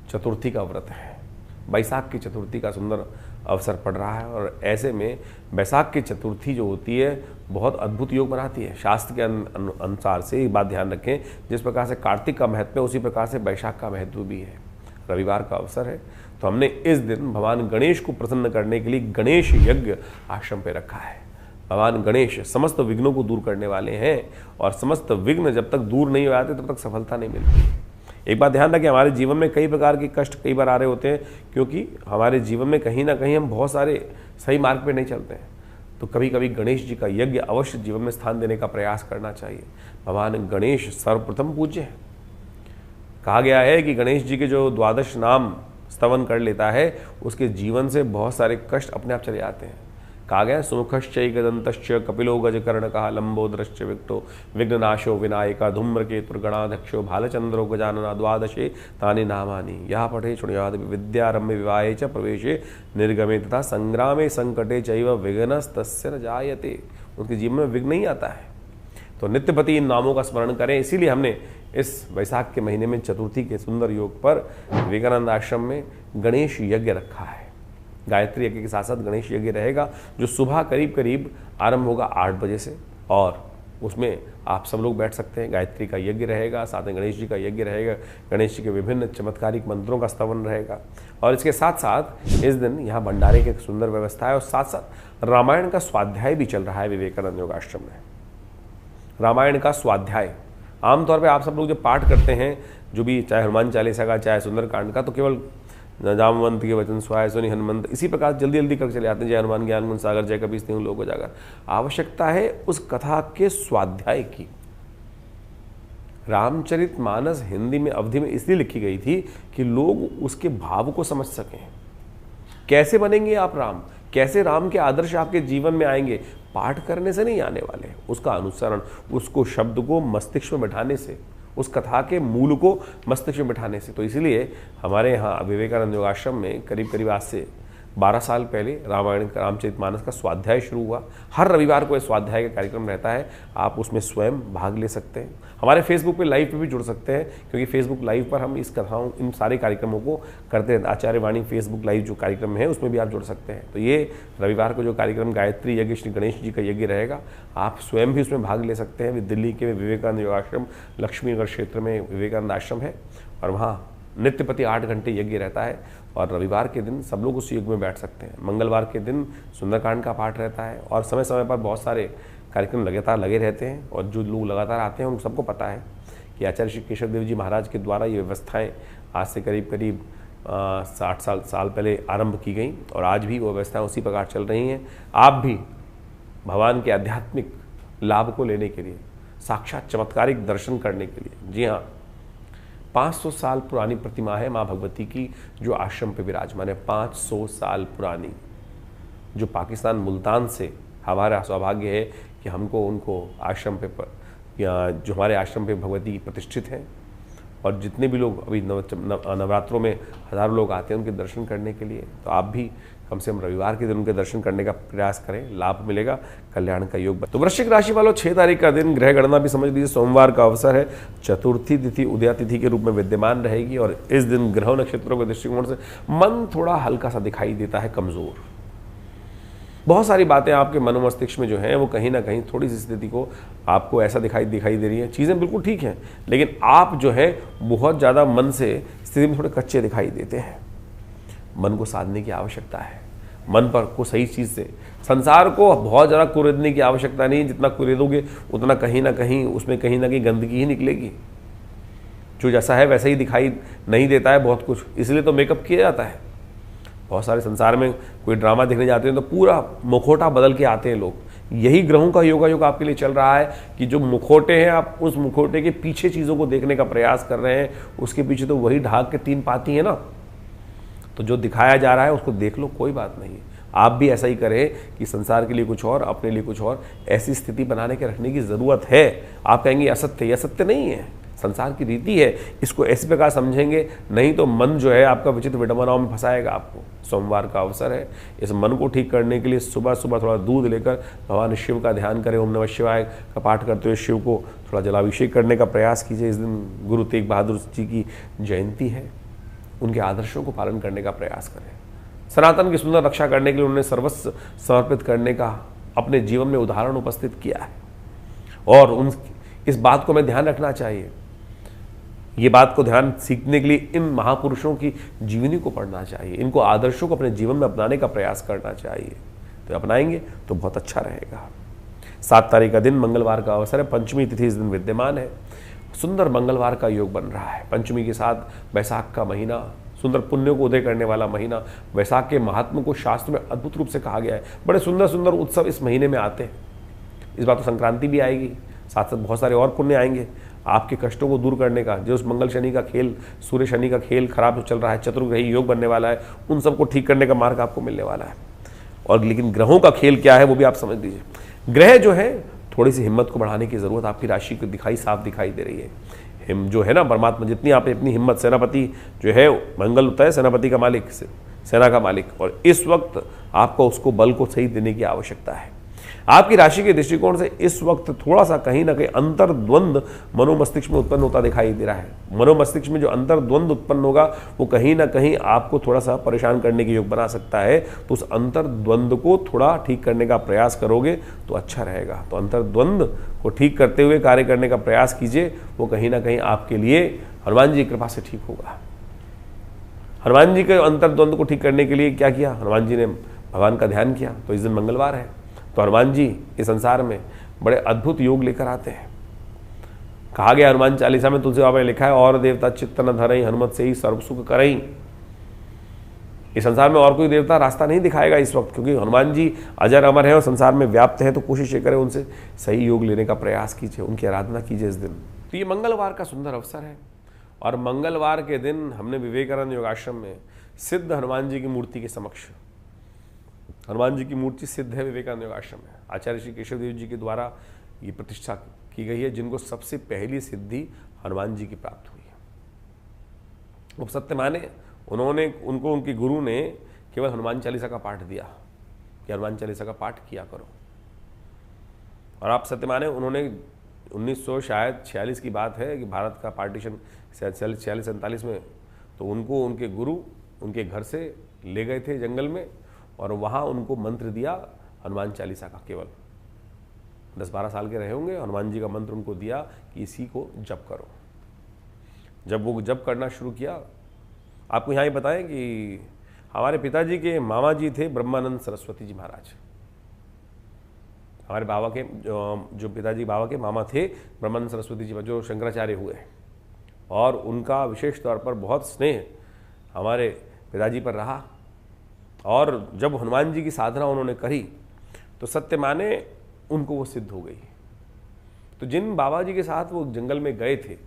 चतुर्थी का व्रत है, बैसाख की चतुर्थी का सुंदर अवसर पड़ रहा है और ऐसे में बैसाख की चतुर्थी जो होती है बहुत अद्भुत योग बनाती है। शास्त्र के अनुसार से एक बात ध्यान रखें, जिस प्रकार से कार्तिक का महत्व है उसी प्रकार से बैसाख का महत्व भी है। रविवार का अवसर है तो हमने इस दिन भगवान गणेश को प्रसन्न करने के लिए गणेश यज्ञ आश्रम पे रखा है। भगवान गणेश समस्त विघ्नों को दूर करने वाले हैं और समस्त विघ्न जब तक दूर नहीं हो जाते तब तक सफलता नहीं मिलती। एक बात ध्यान रखें, हमारे जीवन में कई प्रकार के कष्ट कई बार आ रहे होते हैं, क्योंकि हमारे जीवन में कहीं ना कहीं हम बहुत सारे सही मार्ग पे नहीं चलते हैं। तो कभी कभी गणेश जी का यज्ञ अवश्य जीवन में स्थान देने का प्रयास करना चाहिए। भगवान गणेश सर्वप्रथम पूज्य है। कहा गया है कि गणेश जी के जो 12 नाम स्तवन कर लेता है उसके जीवन से बहुत सारे कष्ट अपने आप चले जाते हैं। कहा गया सुमुखश्चैकदन्तश्च कपिलो गजकर्णकः लंबोदरश्च विक्टो विघ्ननाशो विनायक धूम्रकेतुर्गणाध्यक्षो भालचंद्रो गजानना द्वादशे तानि नामानि यः पठे शृणुयात् विद्यारम्भे विवाहे च प्रवेशे निर्गमे तथा संग्रामे संकटे चैव विघ्नस्तस्य न जायते। उनके जीवन में विघ्न नहीं आता है, तो नित्यपति इन नामों का स्मरण करें। इसीलिए हमने इस वैशाख के महीने में चतुर्थी के सुंदर योग पर विवेकानंद आश्रम में गणेश यज्ञ रखा है। गायत्री यज्ञ के साथ साथ गणेश यज्ञ रहेगा, जो सुबह करीब करीब आरंभ होगा 8 बजे से, और उसमें आप सब लोग बैठ सकते हैं। गायत्री का यज्ञ रहेगा, साथ में गणेश जी का यज्ञ रहेगा, गणेश जी के विभिन्न चमत्कारिक मंत्रों का स्तवन रहेगा, और इसके साथ साथ इस दिन यहाँ भंडारे की सुंदर व्यवस्था है और साथ साथ रामायण का स्वाध्याय भी चल रहा है विवेकानंद योगाश्रम में। रामायण का स्वाध्याय आमतौर पर आप सब लोग जब पाठ करते हैं, जो भी चाहे हनुमान चालीसा का चाहे सुंदरकांड का, तो केवल जामवंत के वचन सुहाए सुनि हनुमंत इसी प्रकार जल्दी जल्दी कर चले आते हैं, जय हनुमान ज्ञान गुण सागर जय कपीस तिहुँ लोक उजागर। आवश्यकता है उस कथा के स्वाध्याय की, रामचरितमानस हिंदी में अवधि में इसलिए लिखी गई थी कि लोग उसके भाव को समझ सकें। कैसे बनेंगे आप राम, कैसे राम के आदर्श आपके जीवन में आएंगे, पाठ करने से नहीं आने वाले, उसका अनुसरण, उसको शब्द को मस्तिष्क में बैठाने से, उस कथा के मूल को मस्तिष्क में बैठाने से। तो इसलिए हमारे यहाँ विवेकानंद योगाश्रम में करीब करीब आज से 12 साल पहले रामायण रामचरितमानस का स्वाध्याय शुरू हुआ। हर रविवार को यह स्वाध्याय का कार्यक्रम रहता है, आप उसमें स्वयं भाग ले सकते हैं। हमारे फेसबुक पे लाइव पे भी जुड़ सकते हैं, क्योंकि फेसबुक लाइव पर हम इस कथाओं, इन सारे कार्यक्रमों को करते हैं। आचार्य वाणी फेसबुक लाइव जो कार्यक्रम है उसमें भी आप जुड़ सकते हैं। तो ये रविवार को जो कार्यक्रम गायत्री यज्ञ श्री गणेश जी का यज्ञ रहेगा, आप स्वयं भी उसमें भाग ले सकते हैं। दिल्ली के विवेकानंद योगाश्रम लक्ष्मीनगर क्षेत्र में विवेकानंद आश्रम है, और वहाँ नित्य प्रति 8 घंटे यज्ञ रहता है। और रविवार के दिन सब लोग उस यज्ञ में बैठ सकते हैं। मंगलवार के दिन सुंदरकांड का पाठ रहता है, और समय समय पर बहुत सारे कार्यक्रम लगातार लगे रहते हैं। और जो लोग लगातार आते हैं उन सबको पता है कि आचार्य श्री केशव देव जी महाराज के द्वारा ये व्यवस्थाएं आज से करीब करीब 60 साल पहले आरंभ की गई, और आज भी वो व्यवस्थाएं उसी प्रकार चल रही हैं। आप भी भगवान के आध्यात्मिक लाभ को लेने के लिए, साक्षात चमत्कारिक दर्शन करने के लिए, जी हाँ, 500 साल पुरानी प्रतिमा है माँ भगवती की, जो आश्रम पे विराजमान है। 500 साल पुरानी, जो पाकिस्तान मुल्तान से हमारा सौभाग्य है कि हमको उनको आश्रम पे या जो हमारे आश्रम पे भगवती प्रतिष्ठित हैं। और जितने भी लोग अभी नवरात्रों में हज़ारों लोग आते हैं उनके दर्शन करने के लिए, तो आप भी कम से कम रविवार के दिन उनके दर्शन करने का प्रयास करें, लाभ मिलेगा, कल्याण का योग। तो वृश्चिक राशि वालों, 6 तारीख का दिन ग्रह गणना भी समझ लीजिए सोमवार का अवसर है। चतुर्थी तिथि उदया तिथि के रूप में विद्यमान रहेगी, और इस दिन ग्रहों नक्षत्रों के दृष्टिकोण से मन थोड़ा हल्का सा दिखाई देता है, कमजोर। बहुत सारी बातें आपके मनोमस्तिष्क में जो हैं वो कहीं ना कहीं थोड़ी सी स्थिति को आपको ऐसा दिखाई दे रही है। चीज़ें बिल्कुल ठीक हैं, लेकिन आप जो है बहुत ज़्यादा मन से स्थिति में थोड़े कच्चे दिखाई देते हैं। मन को साधने की आवश्यकता है, मन पर को सही चीज़ से, संसार को बहुत ज़्यादा कुरेदने की आवश्यकता नहीं। जितना कुरेदोगे उतना कहीं ना कहीं उसमें कहीं ना कहीं गंदगी ही निकलेगी। जो जैसा है वैसा ही दिखाई नहीं देता है बहुत कुछ, इसलिए तो मेकअप किया जाता है। बहुत सारे संसार में कोई ड्रामा देखने जाते हैं तो पूरा मुखौटा बदल के आते हैं लोग। यही ग्रहों का योगायोग आपके लिए चल रहा है कि जो मुखौटे हैं, आप उस मुखौटे के पीछे चीज़ों को देखने का प्रयास कर रहे हैं। उसके पीछे तो वही ढाक के 3 पाती है ना, तो जो दिखाया जा रहा है उसको देख लो, कोई बात नहीं है। आप भी ऐसा ही करें कि संसार के लिए कुछ और, अपने लिए कुछ और, ऐसी स्थिति बनाने के रखने की ज़रूरत है। आप कहेंगे असत्य, यह सत्य नहीं है, संसार की रीति है, इसको ऐसी प्रकार समझेंगे, नहीं तो मन जो है आपका विचित्र विडंबनाओं में फंसाएगा आपको। सोमवार का अवसर है, इस मन को ठीक करने के लिए सुबह सुबह थोड़ा दूध लेकर भगवान शिव का ध्यान करें, ओम नमः शिवाय का पाठ करते हुए शिव को थोड़ा जलाभिषेक करने का प्रयास कीजिए। इस दिन गुरु तेग बहादुर जी की जयंती है, उनके आदर्शों को पालन करने का प्रयास करें। सनातन की सुंदर रक्षा करने के लिए उन्होंने सर्वस्व समर्पित करने का अपने जीवन में उदाहरण उपस्थित किया है, और इस बात को हमें ध्यान रखना चाहिए। ये बात को ध्यान सीखने के लिए इन महापुरुषों की जीवनी को पढ़ना चाहिए, इनको आदर्शों को अपने जीवन में अपनाने का प्रयास करना चाहिए। तो अपनाएंगे तो बहुत अच्छा रहेगा। 7 तारीख का दिन मंगलवार का अवसर है, पंचमी तिथि इस दिन विद्यमान है। सुंदर मंगलवार का योग बन रहा है। पंचमी के साथ बैसाख का महीना, सुंदर पुण्यों को उदय करने वाला महीना। बैसाख के महात्मा को शास्त्र में अद्भुत रूप से कहा गया है। बड़े सुंदर सुंदर उत्सव इस महीने में आते हैं। इस बार तो संक्रांति भी आएगी, साथ साथ बहुत सारे और पुण्य आएंगे आपके कष्टों को दूर करने का। जो उस मंगल शनि का खेल, सूर्य शनि का खेल खराब चल रहा है, चतुर्ग्रही योग बनने वाला है, उन सबको ठीक करने का मार्ग आपको मिलने वाला है। और लेकिन ग्रहों का खेल क्या है वो भी आप समझ लीजिए। ग्रह जो है थोड़ी सी हिम्मत को बढ़ाने की जरूरत आपकी राशि को साफ दिखाई दे रही है। जो है ना, परमात्मा जितनी आप अपनी हिम्मत, सेनापति जो है मंगल होता है सेनापति का मालिक, सेना का मालिक, और इस वक्त आपको उसको बल को सही देने की आवश्यकता है। आपकी राशि के दृष्टिकोण से इस वक्त थोड़ा सा कहीं ना कहीं अंतर्द्वंद मनोमस्तिष्क में उत्पन्न होता दिखाई दे रहा है। मनोमस्तिष्क में जो अंतर्द्वंद उत्पन्न होगा वो कहीं ना कहीं आपको थोड़ा सा परेशान करने के योग बना सकता है। तो उस अंतर्द्वंद को थोड़ा ठीक करने का प्रयास करोगे तो अच्छा रहेगा। तो अंतर्द्वंद को ठीक करते हुए कार्य करने का प्रयास कीजिए, वो कहीं ना कहीं आपके लिए हनुमान जी की कृपा से ठीक होगा। हनुमान जी के अंतर्द्वंद को ठीक करने के लिए क्या किया, हनुमान जी ने भगवान का ध्यान किया। तो इस दिन मंगलवार है, तो हनुमान जी इस संसार में बड़े अद्भुत योग लेकर आते हैं। कहा गया हनुमान चालीसा में, तुलसी बाबा ने लिखा है, और देवता चित्त न धरई, हनुमत से ही सर्व सुख करई। इस संसार में और कोई देवता रास्ता नहीं दिखाएगा इस वक्त, क्योंकि हनुमान जी अजर अमर है और संसार में व्याप्त है। तो कोशिश ये करें उनसे सही योग लेने का प्रयास कीजिए, उनकी आराधना कीजिए इस दिन। तो ये मंगलवार का सुंदर अवसर है और मंगलवार के दिन हमने विवेकानंद योगाश्रम में सिद्ध हनुमान जी की मूर्ति के समक्ष, हनुमान जी की मूर्ति सिद्ध है विवेकानंद योगाश्रम में, आचार्य श्री केशव देव जी के द्वारा ये प्रतिष्ठा की गई है, जिनको सबसे पहली सिद्धि हनुमान जी की प्राप्त हुई है। वो सत्य माने उनको उनके गुरु ने केवल हनुमान चालीसा का पाठ दिया कि हनुमान चालीसा का पाठ किया करो, और आप सत्य माने उन्होंने 1946 की बात है कि भारत का पार्टीशन 46-47 में, तो उनको उनके गुरु उनके घर से ले गए थे जंगल में और वहाँ उनको मंत्र दिया हनुमान चालीसा का। केवल 10-12 साल के रहे होंगे, हनुमान जी का मंत्र उनको दिया कि इसी को जप करो। जब वो जप करना शुरू किया, आपको यहाँ ही बताएं कि हमारे पिताजी के मामा जी थे ब्रह्मानंद सरस्वती जी महाराज। हमारे बाबा के जो पिताजी बाबा के मामा थे ब्रह्मानंद सरस्वती जी जो शंकराचार्य हुए, और उनका विशेष तौर पर बहुत स्नेह हमारे पिताजी पर रहा। और जब हनुमान जी की साधना उन्होंने करी तो सत्य माने उनको वो सिद्ध हो गई। तो जिन बाबा जी के साथ वो जंगल में गए थे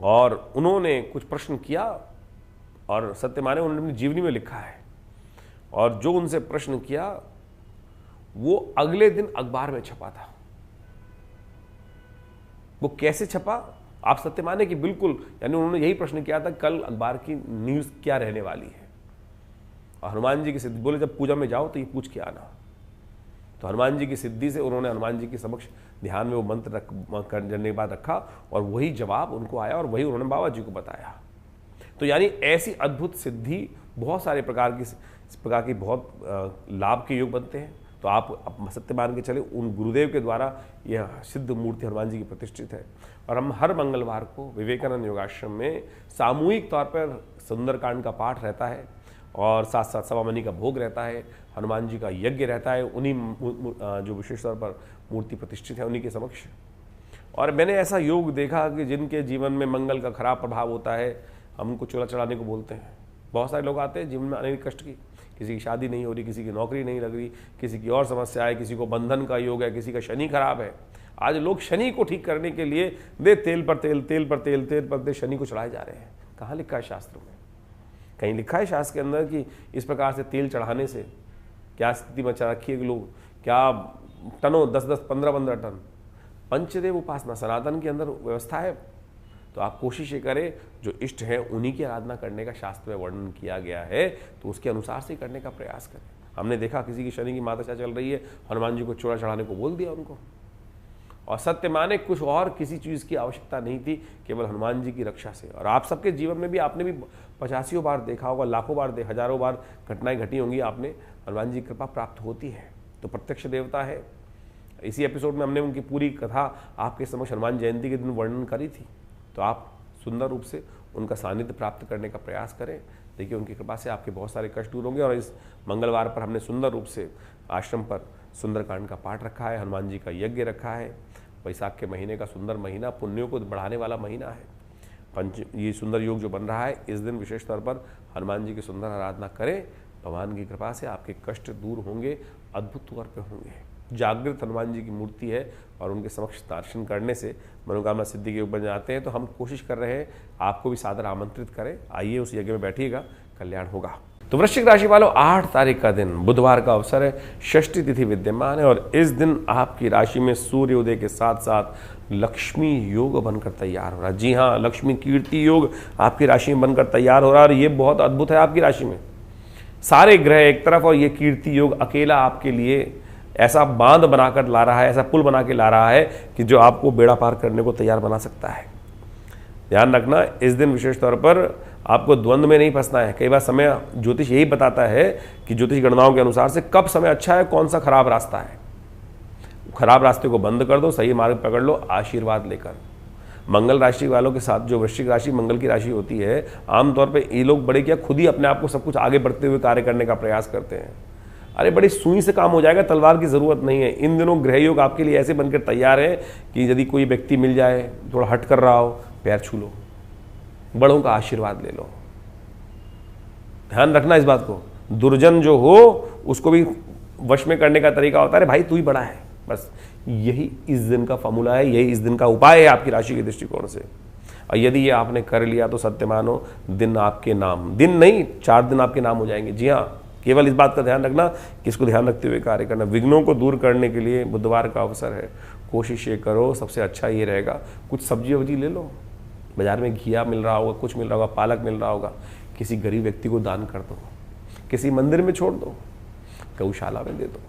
और उन्होंने कुछ प्रश्न किया, और सत्य माने उन्होंने अपनी जीवनी में लिखा है, और जो उनसे प्रश्न किया वो अगले दिन अखबार में छपा था। वो कैसे छपा, आप सत्य माने कि बिल्कुल, यानी उन्होंने यही प्रश्न किया था कल अखबार की न्यूज क्या रहने वाली है, और हनुमान जी की सिद्धि बोले जब पूजा में जाओ तो ये पूछ के आना। तो हनुमान जी की सिद्धि से उन्होंने हनुमान जी के समक्ष ध्यान में वो मंत्र करने के बाद रखा, और वही जवाब उनको आया और वही उन्होंने बाबा जी को बताया। तो यानी ऐसी अद्भुत सिद्धि बहुत सारे प्रकार की बहुत लाभ के योग बनते हैं। तो आप सत्य मान के चले उन गुरुदेव के द्वारा यह सिद्ध मूर्ति हनुमान जी की प्रतिष्ठित है। और हम हर मंगलवार को विवेकानंद योगाश्रम में सामूहिक तौर पर सुंदरकांड का पाठ रहता है, और साथ साथ सवा मनी का भोग रहता है, हनुमान जी का यज्ञ रहता है, उन्हीं जो विशेष तौर पर मूर्ति प्रतिष्ठित है उन्हीं के समक्ष। और मैंने ऐसा योग देखा कि जिनके जीवन में मंगल का खराब प्रभाव होता है, हम उनको चूल्हा चढ़ाने को बोलते हैं। बहुत सारे लोग आते हैं जीवन में अनेक कष्ट की, किसी की शादी नहीं हो रही, किसी की नौकरी नहीं लग रही, किसी की और समस्या है, किसी को बंधन का योग है, किसी का शनि खराब है। आज लोग शनि को ठीक करने के लिए तेल पर तेल शनि को चढ़ाए जा रहे हैं। कहाँ लिखा है शास्त्र में? कहीं लिखा है शास्त्र के अंदर कि इस प्रकार से तेल चढ़ाने से क्या स्थिति मचा रखी है कि लोग क्या टनों 10-10, 15-15 टन पंचदेव उपासना सनातन के अंदर व्यवस्था है। तो आप कोशिश ये करें, जो इष्ट है उन्हीं की आराधना करने का शास्त्र में वर्णन किया गया है, तो उसके अनुसार से करने का प्रयास करें। हमने देखा किसी की शनि की माता चल रही है, हनुमान जी को चूड़ा चढ़ाने को बोल दिया उनको, और सत्य माने कुछ और किसी चीज़ की आवश्यकता नहीं थी, केवल हनुमान जी की रक्षा से। और आप सबके जीवन में भी आपने भी 85 बार देखा होगा, लाखों बार, हजारों बार घटनाएं घटी होंगी, आपने हनुमान जी की कृपा प्राप्त होती है। तो प्रत्यक्ष देवता है। इसी एपिसोड में हमने उनकी पूरी कथा आपके समक्ष हनुमान जयंती के दिन वर्णन करी थी। तो आप सुंदर रूप से उनका सानिध्य प्राप्त करने का प्रयास करें। देखिए उनकी कृपा से आपके बहुत सारे कष्ट दूर होंगे। और इस मंगलवार पर हमने सुंदर रूप से आश्रम पर सुंदरकांड का पाठ रखा है, हनुमान जी का यज्ञ रखा है। वैशाख के महीने का सुंदर महीना, पुण्यों को बढ़ाने वाला महीना है। ये सुंदर योग जो बन रहा है, इस दिन विशेष तौर पर हनुमान जी की सुंदर आराधना करें। भगवान की कृपा से आपके कष्ट दूर होंगे, अद्भुत तौर पर होंगे। जागृत हनुमान जी की मूर्ति है, और उनके समक्ष दर्शन करने से मनोकामना सिद्धि के योग बन जाते हैं। तो हम कोशिश कर रहे हैं आपको भी सादर आमंत्रित करें, आइए उस यज्ञ में बैठिएगा, कल्याण होगा। तो वृश्चिक राशि वालों, 8 तारीख का दिन बुधवार का अवसर है, षष्ठी तिथि विद्यमान है, और इस दिन आपकी राशि में सूर्योदय के साथ साथ लक्ष्मी योग बनकर तैयार हो रहा है। जी हाँ, लक्ष्मी कीर्ति योग आपकी राशि में बनकर तैयार हो रहा है, और ये बहुत अद्भुत है। आपकी राशि में सारे ग्रह एक तरफ, और ये कीर्ति योग अकेला आपके लिए ऐसा बांध बनाकर ला रहा है, ऐसा पुल बना के ला रहा है कि जो आपको बेड़ा पार करने को तैयार बना सकता है। ध्यान रखना, इस दिन विशेष तौर पर आपको द्वंद्व में नहीं फंसना है। कई बार समय ज्योतिष यही बताता है कि ज्योतिष गणनाओं के अनुसार से कब समय अच्छा है, कौन सा खराब रास्ता है। खराब रास्ते को बंद कर दो, सही मार्ग पकड़ लो आशीर्वाद लेकर। मंगल राशि वालों के साथ जो वृश्चिक राशि मंगल की राशि होती है, आमतौर पर ये लोग बड़े क्या खुद ही अपने आप को सब कुछ आगे बढ़ते हुए कार्य करने का प्रयास करते हैं। अरे बड़ी सुई से काम हो जाएगा, तलवार की जरूरत नहीं है। इन दिनों ग्रह योग आपके लिए ऐसे बनकर तैयार है कि यदि कोई व्यक्ति मिल जाए, थोड़ा हट कर रहा हो, पैर छू लो, बड़ों का आशीर्वाद ले लो। ध्यान रखना इस बात को। दुर्जन जो हो उसको भी वश में करने का तरीका होता है, अरे भाई तू ही बड़ा है, बस यही इस दिन का फॉर्मूला है, यही इस दिन का उपाय है आपकी राशि के दृष्टिकोण से। और यदि ये आपने कर लिया तो सत्य मानो दिन आपके नाम, दिन नहीं 4 दिन आपके नाम हो जाएंगे। जी हाँ, केवल इस बात का ध्यान रखना कि इसको ध्यान रखते हुए कार्य करना। विघ्नों को दूर करने के लिए बुधवार का अवसर है, कोशिश ये करो, सबसे अच्छा ये रहेगा कुछ सब्जी वब्जी ले लो, बाजार में घिया मिल रहा होगा, कुछ मिल रहा होगा, पालक मिल रहा होगा, किसी गरीब व्यक्ति को दान कर दो, किसी मंदिर में छोड़ दो, गौशाला में दे दो।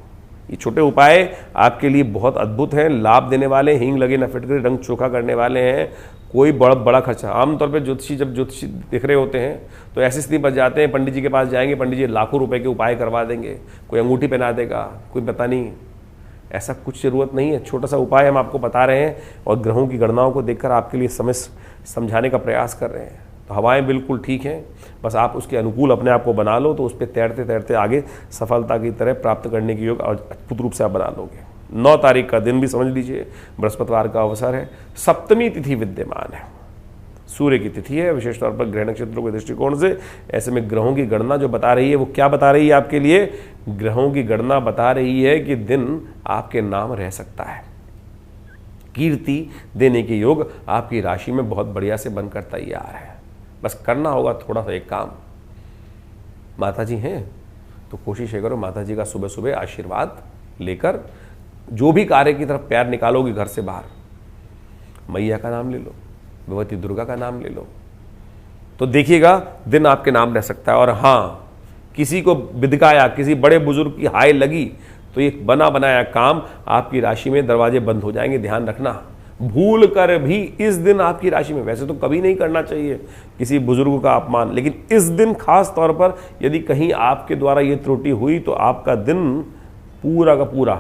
ये छोटे उपाय आपके लिए बहुत अद्भुत हैं, लाभ देने वाले, हींग लगे न फिटकरे, रंग चोखा करने वाले हैं। कोई बड़ा खर्चा, आमतौर पे ज्योतिषी जब ज्योतिषी दिख रहे होते हैं तो ऐसी स्थिति बच जाते हैं, पंडित जी के पास जाएंगे, पंडित जी लाखों रुपए के उपाय करवा देंगे, कोई अंगूठी पहना देगा, कोई पता नहीं। ऐसा कुछ जरूरत नहीं है, छोटा सा उपाय हम आपको बता रहे हैं और ग्रहों की गणनाओं को देखकर आपके लिए समझाने का प्रयास कर रहे हैं। तो हवाएं बिल्कुल ठीक हैं, बस आप उसके अनुकूल अपने आप को बना लो तो उस पर तैरते तैरते आगे सफलता की तरह प्राप्त करने की योग अद्भुत रूप से आप बना लोगे। 9 तारीख का दिन भी समझ लीजिए, बृहस्पतिवार का अवसर है, सप्तमी तिथि विद्यमान है, सूर्य की तिथि है, विशेष तौर पर ग्रह नक्षत्रों के दृष्टिकोण से। ऐसे में ग्रहों की गणना जो बता रही है वो क्या बता रही है आपके लिए? ग्रहों की गणना बता रही है कि दिन आपके नाम रह सकता है, कीर्ति देने के योग आपकी राशि में बहुत बढ़िया से बनकर तैयार है। बस करना होगा थोड़ा सा एक काम। माता जी हैं तो कोशिश ये करो माता जी का सुबह सुबह आशीर्वाद लेकर जो भी कार्य की तरफ पैर निकालोगे घर से बाहर, मैया का नाम ले लो, भगवती दुर्गा का नाम ले लो, तो देखिएगा दिन आपके नाम रह सकता है। और हाँ, किसी को बिदकाया, किसी बड़े बुजुर्ग की हाय लगी तो ये बना बनाया काम आपकी राशि में दरवाजे बंद हो जाएंगे। ध्यान रखना, भूल कर भी इस दिन आपकी राशि में, वैसे तो कभी नहीं करना चाहिए किसी बुजुर्ग का अपमान, लेकिन इस दिन खास तौर पर यदि कहीं आपके द्वारा ये त्रुटि हुई तो आपका दिन पूरा का पूरा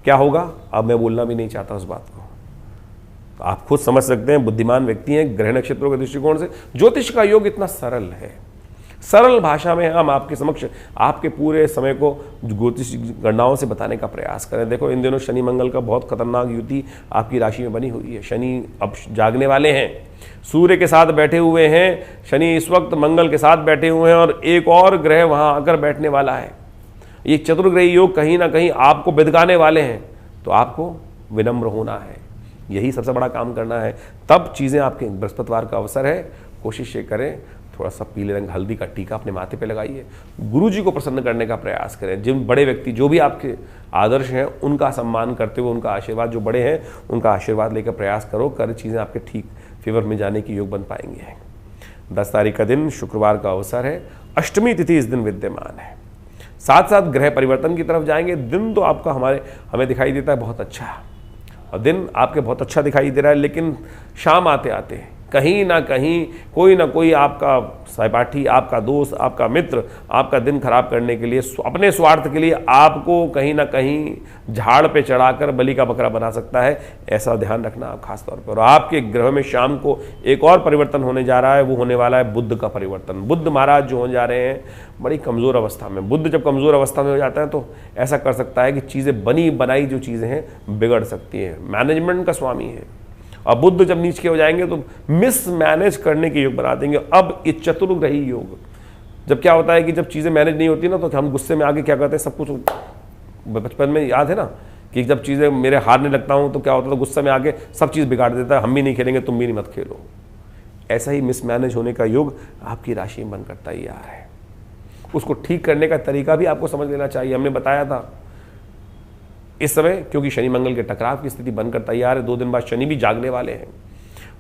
क्या होगा, अब मैं बोलना भी नहीं चाहता उस बात को, तो आप खुद समझ सकते हैं, बुद्धिमान व्यक्ति हैं। ग्रह नक्षत्रों के दृष्टिकोण से ज्योतिष का योग इतना सरल है, सरल भाषा में हम आपके समक्ष आपके पूरे समय को ज्योतिष गणनाओं से बताने का प्रयास करें। देखो, इन दिनों शनि मंगल का बहुत खतरनाक युति आपकी राशि में बनी हुई है। शनि अब जागने वाले हैं, सूर्य के साथ बैठे हुए हैं, शनि इस वक्त मंगल के साथ बैठे हुए हैं और एक और ग्रह वहां आकर बैठने वाला है। ये चतुर्ग्रही योग कहीं ना कहीं आपको बिदकाने वाले हैं, तो आपको विनम्र होना है, यही सबसे बड़ा काम करना है। तब चीज़ें आपके, बृहस्पतिवार का अवसर है, कोशिश ये करें थोड़ा सा पीले रंग हल्दी का टीका अपने माथे पे लगाइए, गुरु जी को प्रसन्न करने का प्रयास करें। जिन बड़े व्यक्ति जो भी आपके आदर्श हैं उनका सम्मान करते हुए, उनका आशीर्वाद, जो बड़े हैं उनका आशीर्वाद लेकर प्रयास करो, कर चीज़ें आपके ठीक फेवर में जाने की योग बन पाएंगे। 10 तारीख का दिन शुक्रवार का अवसर है, अष्टमी तिथि इस दिन विद्यमान है, साथ साथ ग्रह परिवर्तन की तरफ जाएंगे। दिन तो आपका हमें दिखाई देता है बहुत अच्छा, और दिन आपके बहुत अच्छा दिखाई दे रहा है, लेकिन शाम आते आते कहीं ना कहीं कोई ना कोई आपका सहपाठी, आपका दोस्त, आपका मित्र आपका दिन खराब करने के लिए, अपने स्वार्थ के लिए आपको कहीं ना कहीं झाड़ पे चढ़ाकर बलि का बकरा बना सकता है। ऐसा ध्यान रखना आप खास तौर पर। और आपके ग्रह में शाम को एक और परिवर्तन होने जा रहा है, वो होने वाला है बुध का परिवर्तन। बुध महाराज जो हो जा रहे हैं बड़ी कमज़ोर अवस्था में। बुध जब कमज़ोर अवस्था में हो जाता है तो ऐसा कर सकता है कि चीज़ें बनी बनाई जो चीज़ें हैं बिगड़ सकती हैं। मैनेजमेंट का स्वामी है, और बुध जब नीच के हो जाएंगे तो मिस मैनेज करने के योग बना देंगे। अब ये चतुर्ग्रही योग, जब क्या होता है कि जब चीज़ें मैनेज नहीं होती ना तो हम गुस्से में आगे क्या करते हैं, सब कुछ, बचपन में याद है ना कि जब चीज़ें मेरे हारने लगता हूँ तो क्या होता था, गुस्से में आगे सब चीज़ बिगाड़ देता है, हम भी नहीं खेलेंगे, तुम भी नहीं मत खेलो। ऐसा ही मिसमैनेज होने का योग आपकी राशि में बनकर तैयार है। उसको ठीक करने का तरीका भी आपको समझ लेना चाहिए। हमने बताया था इस समय, क्योंकि शनि मंगल के टकराव की स्थिति बनकर तैयार है, 2 दिन बाद शनि भी जागने वाले हैं,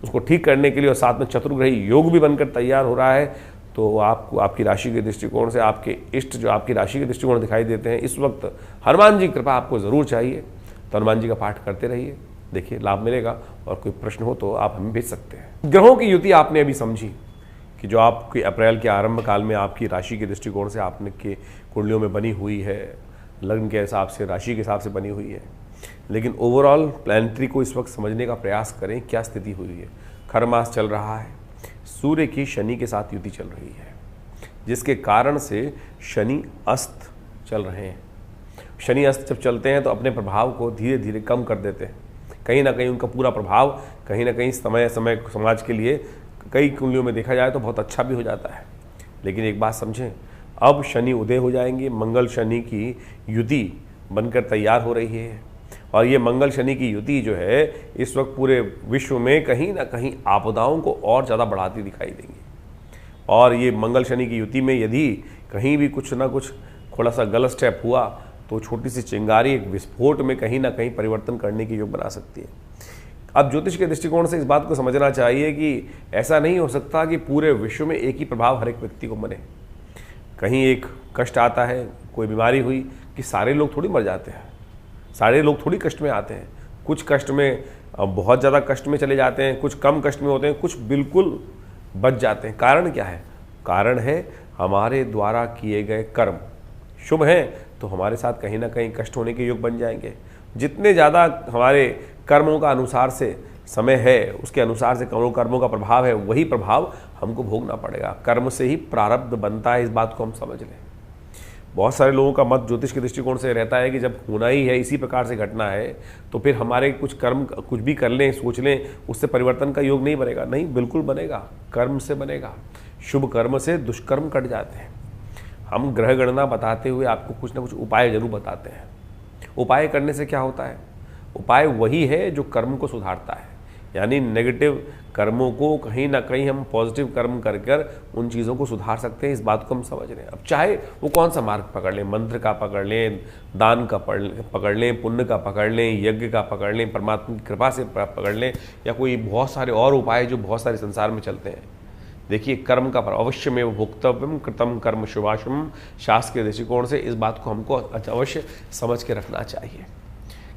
उसको ठीक करने के लिए, और साथ में चतुर्ग्रही योग भी बनकर तैयार हो रहा है। तो आपको आपकी राशि के दृष्टिकोण से आपके इष्ट जो आपकी राशि के दृष्टिकोण दिखाई देते हैं, इस वक्त हनुमान जी की कृपा आपको ज़रूर चाहिए, तो हनुमान जी का पाठ करते रहिए, देखिए लाभ मिलेगा। और कोई प्रश्न हो तो आप हमें भेज सकते हैं। ग्रहों की युति आपने अभी समझी कि जो आपके अप्रैल के आरंभ काल में आपकी राशि के दृष्टिकोण से आपने के कुंडलियों में बनी हुई है, लग्न के हिसाब से, राशि के हिसाब से बनी हुई है। लेकिन ओवरऑल प्लानिटरी को इस वक्त समझने का प्रयास करें, क्या स्थिति हुई है। खर मास चल रहा है, सूर्य की शनि के साथ युति चल रही है, जिसके कारण से शनि अस्त चल रहे हैं। शनि अस्त जब चलते हैं तो अपने प्रभाव को धीरे धीरे कम कर देते हैं। कहीं ना कहीं उनका पूरा प्रभाव कहीं ना कहीं समय समय समाज के लिए कई कुंडलियों में देखा जाए तो बहुत अच्छा भी हो जाता है। लेकिन एक बात समझें, अब शनि उदय हो जाएंगे, मंगल शनि की युति बनकर तैयार हो रही है, और ये मंगल शनि की युति जो है इस वक्त पूरे विश्व में कहीं ना कहीं आपदाओं को और ज़्यादा बढ़ाती दिखाई देंगी। और ये मंगल शनि की युति में यदि कहीं भी कुछ ना कुछ थोड़ा सा गलत स्टेप हुआ तो छोटी सी चिंगारी एक विस्फोट में कहीं ना कहीं परिवर्तन करने की योग बना सकती है। अब ज्योतिष के दृष्टिकोण से इस बात को समझना चाहिए कि ऐसा नहीं हो सकता कि पूरे विश्व में एक ही प्रभाव हर एक व्यक्ति को बने। कहीं एक कष्ट आता है, कोई बीमारी हुई कि सारे लोग थोड़ी मर जाते हैं, सारे लोग थोड़ी कष्ट में आते हैं। कुछ कष्ट में बहुत ज़्यादा कष्ट में चले जाते हैं, कुछ कम कष्ट में होते हैं, कुछ बिल्कुल बच जाते हैं। कारण क्या है? कारण है हमारे द्वारा किए गए कर्म। शुभ हैं तो हमारे साथ कहीं ना कहीं कष्ट होने के योग बन जाएंगे। जितने ज़्यादा हमारे कर्मों का अनुसार से समय है, उसके अनुसार से कर्मों का प्रभाव है, वही प्रभाव हमको भोगना पड़ेगा। कर्म से ही प्रारब्ध बनता है, इस बात को हम समझ लें। बहुत सारे लोगों का मत ज्योतिष के दृष्टिकोण से रहता है कि जब होना ही है, इसी प्रकार से घटना है, तो फिर हमारे कुछ कर्म कुछ भी कर लें, सोच लें, उससे परिवर्तन का योग नहीं बनेगा। नहीं, बिल्कुल बनेगा, कर्म से बनेगा। शुभ कर्म से दुष्कर्म कट जाते हैं। हम ग्रह गणना बताते हुए आपको कुछ ना कुछ उपाय जरूर बताते हैं। उपाय करने से क्या होता है? उपाय वही है जो कर्म को सुधारता है, यानी नेगेटिव कर्मों को कहीं ना कहीं हम पॉजिटिव कर्म कर कर उन चीज़ों को सुधार सकते हैं। इस बात को हम समझ रहे हैं। अब चाहे वो कौन सा मार्ग पकड़ लें, मंत्र का पकड़ लें, दान का पकड़ लें, पुण्य का पकड़ लें, यज्ञ का पकड़ लें, परमात्मा की कृपा से पकड़ लें, या कोई बहुत सारे और उपाय जो बहुत सारे संसार में चलते हैं। देखिए, कर्म का अवश्य में भोक्तव्यम कृतम कर्म शुभाशुभम, शास्त्र के दृष्टिकोण से इस बात को हमको अवश्य समझ के रखना चाहिए।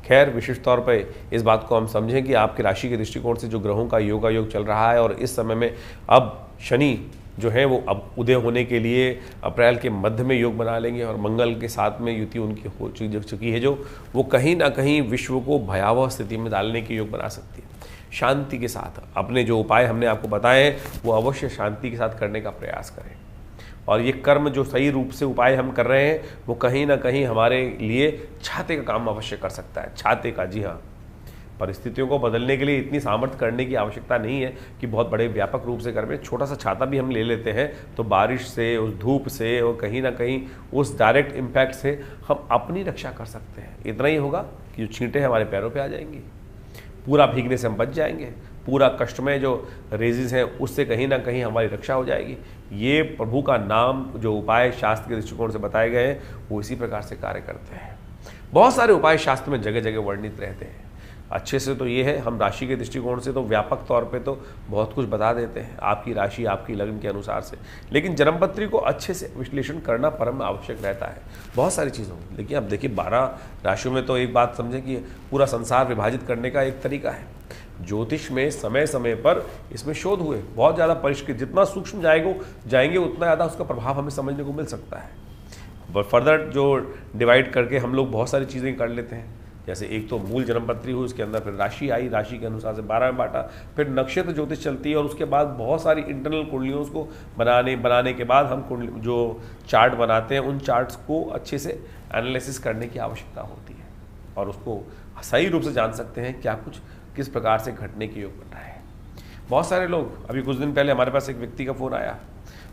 खैर, विशिष्ट तौर पे इस बात को हम समझें कि आपकी राशि के दृष्टिकोण से जो ग्रहों का योगा योग चल रहा है, और इस समय में अब शनि जो है वो अब उदय होने के लिए अप्रैल के मध्य में योग बना लेंगे, और मंगल के साथ में युति उनकी हो चुकी है, जो वो कहीं ना कहीं विश्व को भयावह स्थिति में डालने के योग बना सकती है। शांति के साथ अपने जो उपाय हमने आपको बताए हैं वो अवश्य शांति के साथ करने का प्रयास करें। और ये कर्म जो सही रूप से उपाय हम कर रहे हैं वो कहीं ना कहीं हमारे लिए छाते का काम अवश्य कर सकता है। छाते का, जी हाँ, परिस्थितियों को बदलने के लिए इतनी सामर्थ्य करने की आवश्यकता नहीं है कि बहुत बड़े व्यापक रूप से करें। छोटा सा छाता भी हम ले लेते हैं तो बारिश से, उस धूप से और कहीं ना कहीं उस डायरेक्ट इम्पैक्ट से हम अपनी रक्षा कर सकते हैं। इतना ही होगा कि जो छींटे हमारे पैरों पर आ जाएंगी, पूरा भीगने से हम बच जाएंगे, पूरा कष्टमय जो रेजिस हैं उससे कहीं ना कहीं हमारी रक्षा हो जाएगी। ये प्रभु का नाम जो उपाय शास्त्र के दृष्टिकोण से बताए गए हैं वो इसी प्रकार से कार्य करते हैं। बहुत सारे उपाय शास्त्र में जगह जगह वर्णित रहते हैं। अच्छे से तो ये है, हम राशि के दृष्टिकोण से तो व्यापक तौर पे तो बहुत कुछ बता देते हैं आपकी राशि आपकी लग्न के अनुसार से, लेकिन जन्मपत्री को अच्छे से विश्लेषण करना परम आवश्यक रहता है बहुत सारी चीज़ों में। लेकिन अब देखिए 12 राशियों में तो एक बात समझें कि पूरा संसार विभाजित करने का एक तरीका है। ज्योतिष में समय समय पर इसमें शोध हुए, बहुत ज़्यादा परिष्कृत, जितना सूक्ष्म जाएंगे उतना ज़्यादा उसका प्रभाव हमें समझने को मिल सकता है। फर्दर जो डिवाइड करके हम लोग बहुत सारी चीज़ें कर लेते हैं। जैसे एक तो मूल जन्मपत्री हुई, उसके अंदर फिर राशि आई, राशि के अनुसार से 12 में बांटा, फिर नक्षत्र ज्योतिष चलती है, और उसके बाद बहुत सारी इंटरनल कुंडलियों को बनाने के बाद हम जो चार्ट बनाते हैं उन चार्ट्स को अच्छे से एनालिसिस करने की आवश्यकता होती है, और उसको सही रूप से जान सकते हैं क्या कुछ किस प्रकार से घटने के योग बन रहा है। बहुत सारे लोग, अभी कुछ दिन पहले हमारे पास एक व्यक्ति का फ़ोन आया,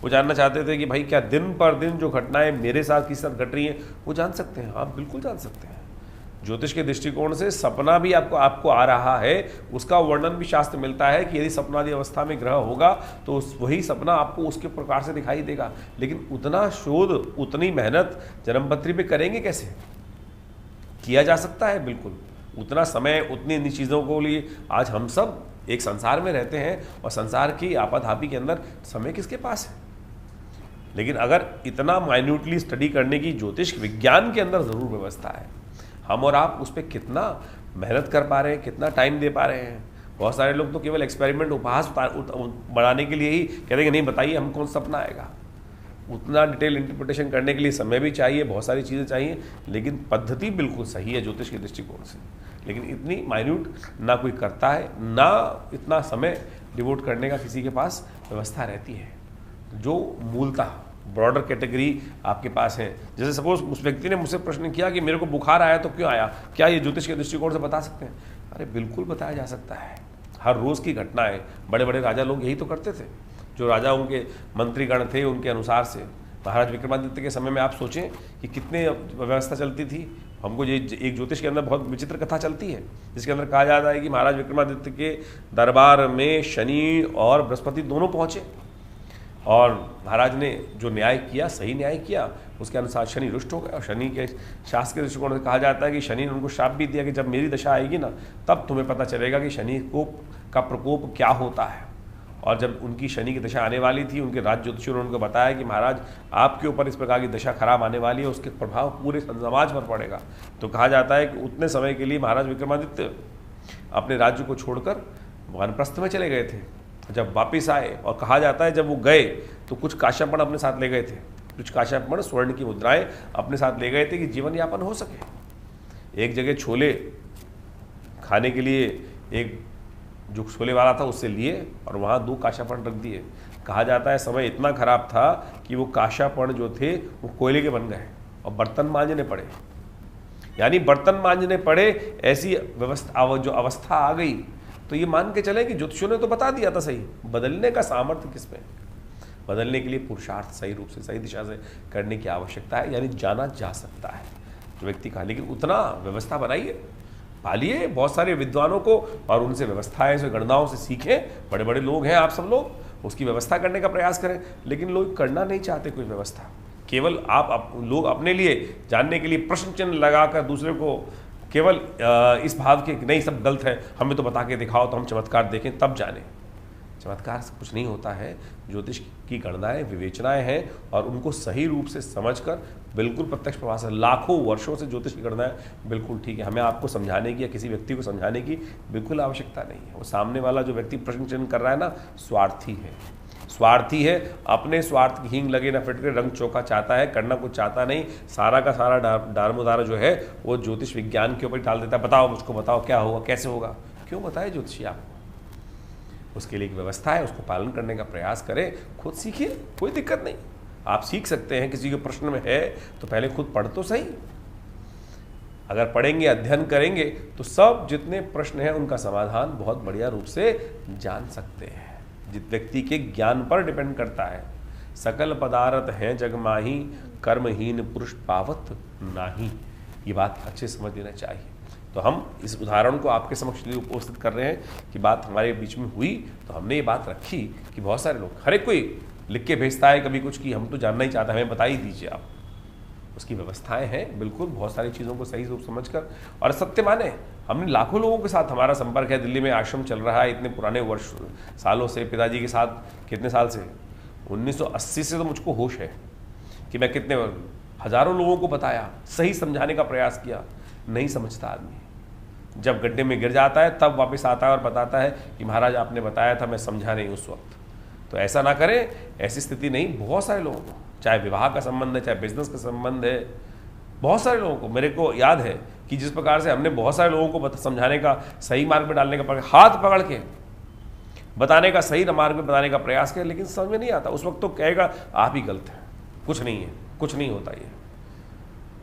वो जानना चाहते थे कि भाई क्या दिन पर दिन जो घटनाएं मेरे साथ किस साथ घट रही हैं वो जान सकते हैं। आप बिल्कुल जान सकते हैं। ज्योतिष के दृष्टिकोण से सपना भी आपको आ रहा है, उसका वर्णन भी शास्त्र मिलता है कि यदि सपनादि अवस्था में ग्रह होगा तो वही सपना आपको उसके प्रकार से दिखाई देगा। लेकिन उतना शोध, उतनी मेहनत जन्मपत्री पे करेंगे कैसे? किया जा सकता है बिल्कुल, उतना समय उतनी चीज़ों को लिए आज हम सब एक संसार में रहते हैं, और संसार की आपाधापी के अंदर समय किसके पास है? लेकिन अगर इतना माइन्यूटली स्टडी करने की ज्योतिष विज्ञान के अंदर ज़रूर व्यवस्था है। हम और आप उस पर कितना मेहनत कर पा रहे हैं, कितना टाइम दे पा रहे हैं। बहुत सारे लोग तो केवल एक्सपेरिमेंट उपहास बढ़ाने के लिए ही कहते हैं कि नहीं बताइए हम कौन सपना आएगा। उतना डिटेल इंटरप्रिटेशन करने के लिए समय भी चाहिए, बहुत सारी चीज़ें चाहिए, लेकिन पद्धति बिल्कुल सही है ज्योतिष के दृष्टिकोण से। लेकिन इतनी माइन्यूट ना कोई करता है, ना इतना समय डिवोट करने का किसी के पास व्यवस्था रहती है। जो मूलतः ब्रॉडर कैटेगरी आपके पास है, जैसे सपोज उस व्यक्ति ने मुझसे प्रश्न किया कि मेरे को बुखार आया तो क्यों आया, क्या ये ज्योतिष के दृष्टिकोण से बता सकते हैं? अरे बिल्कुल बताया जा सकता है। हर रोज़ की घटना है। बड़े बड़े राजा लोग यही तो करते थे, जो राजाओं के मंत्रीगण थे उनके अनुसार से महाराज विक्रमादित्य के समय में आप सोचें कि कितने व्यवस्था चलती थी। हमको ये एक ज्योतिष के अंदर बहुत विचित्र कथा चलती है, जिसके अंदर कहा जाता है कि महाराज विक्रमादित्य के दरबार में शनि और बृहस्पति दोनों पहुँचे और महाराज ने जो न्याय किया, सही न्याय किया, उसके अनुसार शनि रुष्ट हो गया। और शनि के शास्त्र के दृष्टिकोण से कहा जाता है कि शनि ने उनको श्राप भी दिया कि जब मेरी दशा आएगी ना, तब तुम्हें पता चलेगा कि शनि का प्रकोप क्या होता है। और जब उनकी शनि की दशा आने वाली थी, उनके राज ज्योतिषियों ने उनको बताया कि महाराज आपके ऊपर इस प्रकार की दशा खराब आने वाली है, उसके प्रभाव पूरे समाज पर पड़ेगा। तो कहा जाता है कि उतने समय के लिए महाराज विक्रमादित्य अपने राज्य को छोड़कर वानप्रस्थ में चले गए थे। जब वापिस आए, और कहा जाता है जब वो गए तो कुछ काश्यापण अपने साथ ले गए थे, कुछ काश्यापण स्वर्ण की मुद्राएं अपने साथ ले गए थे कि जीवन यापन हो सके। एक जगह छोले खाने के लिए एक जो छोले वाला था उससे लिए और वहाँ 2 काश्यापण रख दिए। कहा जाता है समय इतना खराब था कि वो काश्यापण जो थे वो कोयले के बन गए और बर्तन मांजने पड़े, यानी बर्तन मांजने पड़े। ऐसी व्यवस्था जो अवस्था आ गई, तो ये मान के चले कि ज्योतिषियों ने तो बता दिया था सही, बदलने का सामर्थ्य किसमें? बदलने के लिए पुरुषार्थ सही रूप से सही दिशा से करने की आवश्यकता है, यानी जाना जा सकता है जो व्यक्ति का। लेकिन उतना व्यवस्था बनाइए, पालिए बहुत सारे विद्वानों को और उनसे व्यवस्थाएं से गणनाओं से सीखें। बड़े बड़े लोग हैं आप सब लोग, उसकी व्यवस्था करने का प्रयास करें। लेकिन लोग करना नहीं चाहते कोई व्यवस्था, केवल लोग अपने लिए जानने के लिए प्रश्न चिन्ह लगाकर दूसरे को केवल इस भाव के नहीं सब गलत है, हमें तो बता के दिखाओ तो हम चमत्कार देखें तब जाने। चमत्कार से कुछ नहीं होता है। ज्योतिष की गणनाएं विवेचनाएं हैं और उनको सही रूप से समझकर बिल्कुल प्रत्यक्ष प्रभाव से लाखों वर्षों से ज्योतिष की गणनाएं बिल्कुल ठीक है। हमें आपको समझाने की या किसी व्यक्ति को समझाने की बिल्कुल आवश्यकता नहीं है। वो सामने वाला जो व्यक्ति प्रश्न चिन्ह कर रहा है ना, स्वार्थी है, स्वार्थी है। अपने स्वार्थ की हींग लगे ना फिटके रंग चौका चाहता है, करना कुछ चाहता नहीं। सारा का सारा दारमोदार जो है वो ज्योतिष विज्ञान के ऊपर डाल देता है। बताओ मुझको, बताओ क्या होगा, कैसे होगा। क्यों बताए ज्योतिषी आपको? उसके लिए एक व्यवस्था है, उसको पालन करने का प्रयास करें। खुद सीखिए, कोई दिक्कत नहीं। आप सीख सकते हैं। किसी के प्रश्न में है तो पहले खुद पढ़ तो सही। अगर पढ़ेंगे, अध्ययन करेंगे तो सब जितने प्रश्न हैं उनका समाधान बहुत बढ़िया रूप से जान सकते हैं। जिस व्यक्ति के ज्ञान पर डिपेंड करता है। सकल पदार्थ हैं जग माही, कर्महीन पुरुष पावत नाही। ये बात अच्छे समझ लेना चाहिए। तो हम इस उदाहरण को आपके समक्ष लिए उपस्थित कर रहे हैं कि बात हमारे बीच में हुई तो हमने ये बात रखी कि बहुत सारे लोग, हर एक कोई लिख के भेजता है कभी कुछ कि हम तो जानना ही चाहते हैं, हमें बता ही दीजिए आप। उसकी व्यवस्थाएं हैं बिल्कुल, बहुत सारी चीज़ों को सही रूप समझकर और सत्य माने। हमने लाखों लोगों के साथ हमारा संपर्क है। दिल्ली में आश्रम चल रहा है इतने पुराने वर्ष सालों से, पिताजी के साथ कितने साल से, 1980 से तो मुझको होश है कि मैं कितने हजारों लोगों को बताया, सही समझाने का प्रयास किया। नहीं समझता आदमी, जब गड्ढे में गिर जाता है तब वापस आता है और बताता है कि महाराज आपने बताया था, मैं समझा नहीं उस वक्त। तो ऐसा ना करें, ऐसी स्थिति नहीं। बहुत सारे लोगों को, चाहे विवाह का संबंध है, चाहे बिजनेस का संबंध है, बहुत सारे लोगों को, मेरे को याद है कि जिस प्रकार से हमने बहुत सारे लोगों को समझाने का, सही मार्ग में डालने का, हाथ पकड़ के बताने का, सही मार्ग में बताने का प्रयास किया, लेकिन समझ में नहीं आता। उस वक्त तो कहेगा आप ही गलत हैं, कुछ नहीं है, कुछ नहीं होता ये।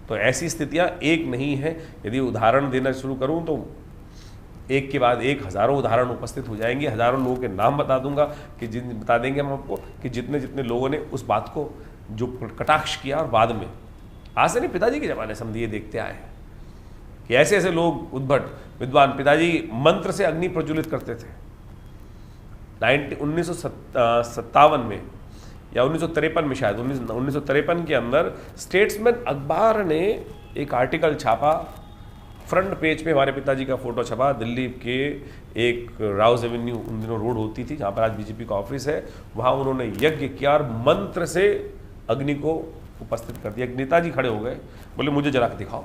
तो ऐसी स्थितियां एक नहीं है। यदि उदाहरण देना शुरू करूं तो एक के बाद एक हजारों उदाहरण उपस्थित हो जाएंगे। हजारों लोगों के नाम बता दूंगा कि बता देंगे हम आपको कि जितने जितने लोगों ने उस बात को जो कटाक्ष किया और बाद में, आज से नहीं, पिताजी के जमाने से हम ये देखते आए हैं कि ऐसे ऐसे लोग उद्भट विद्वान, पिताजी मंत्र से अग्नि प्रज्वलित करते थे। 1957 में या 1953 में, शायद 1953 के अंदर स्टेट्समैन अखबार ने एक आर्टिकल छापा, फ्रंट पेज पे हमारे पिताजी का फोटो छपा। दिल्ली के एक राउज एवेन्यू उन दिनों रोड होती थी, जहाँ पर आज बीजेपी का ऑफिस है, वहाँ उन्होंने यज्ञ किया और मंत्र से अग्नि को उपस्थित कर दिया। नेताजी खड़े हो गए, बोले मुझे जरा के दिखाओ,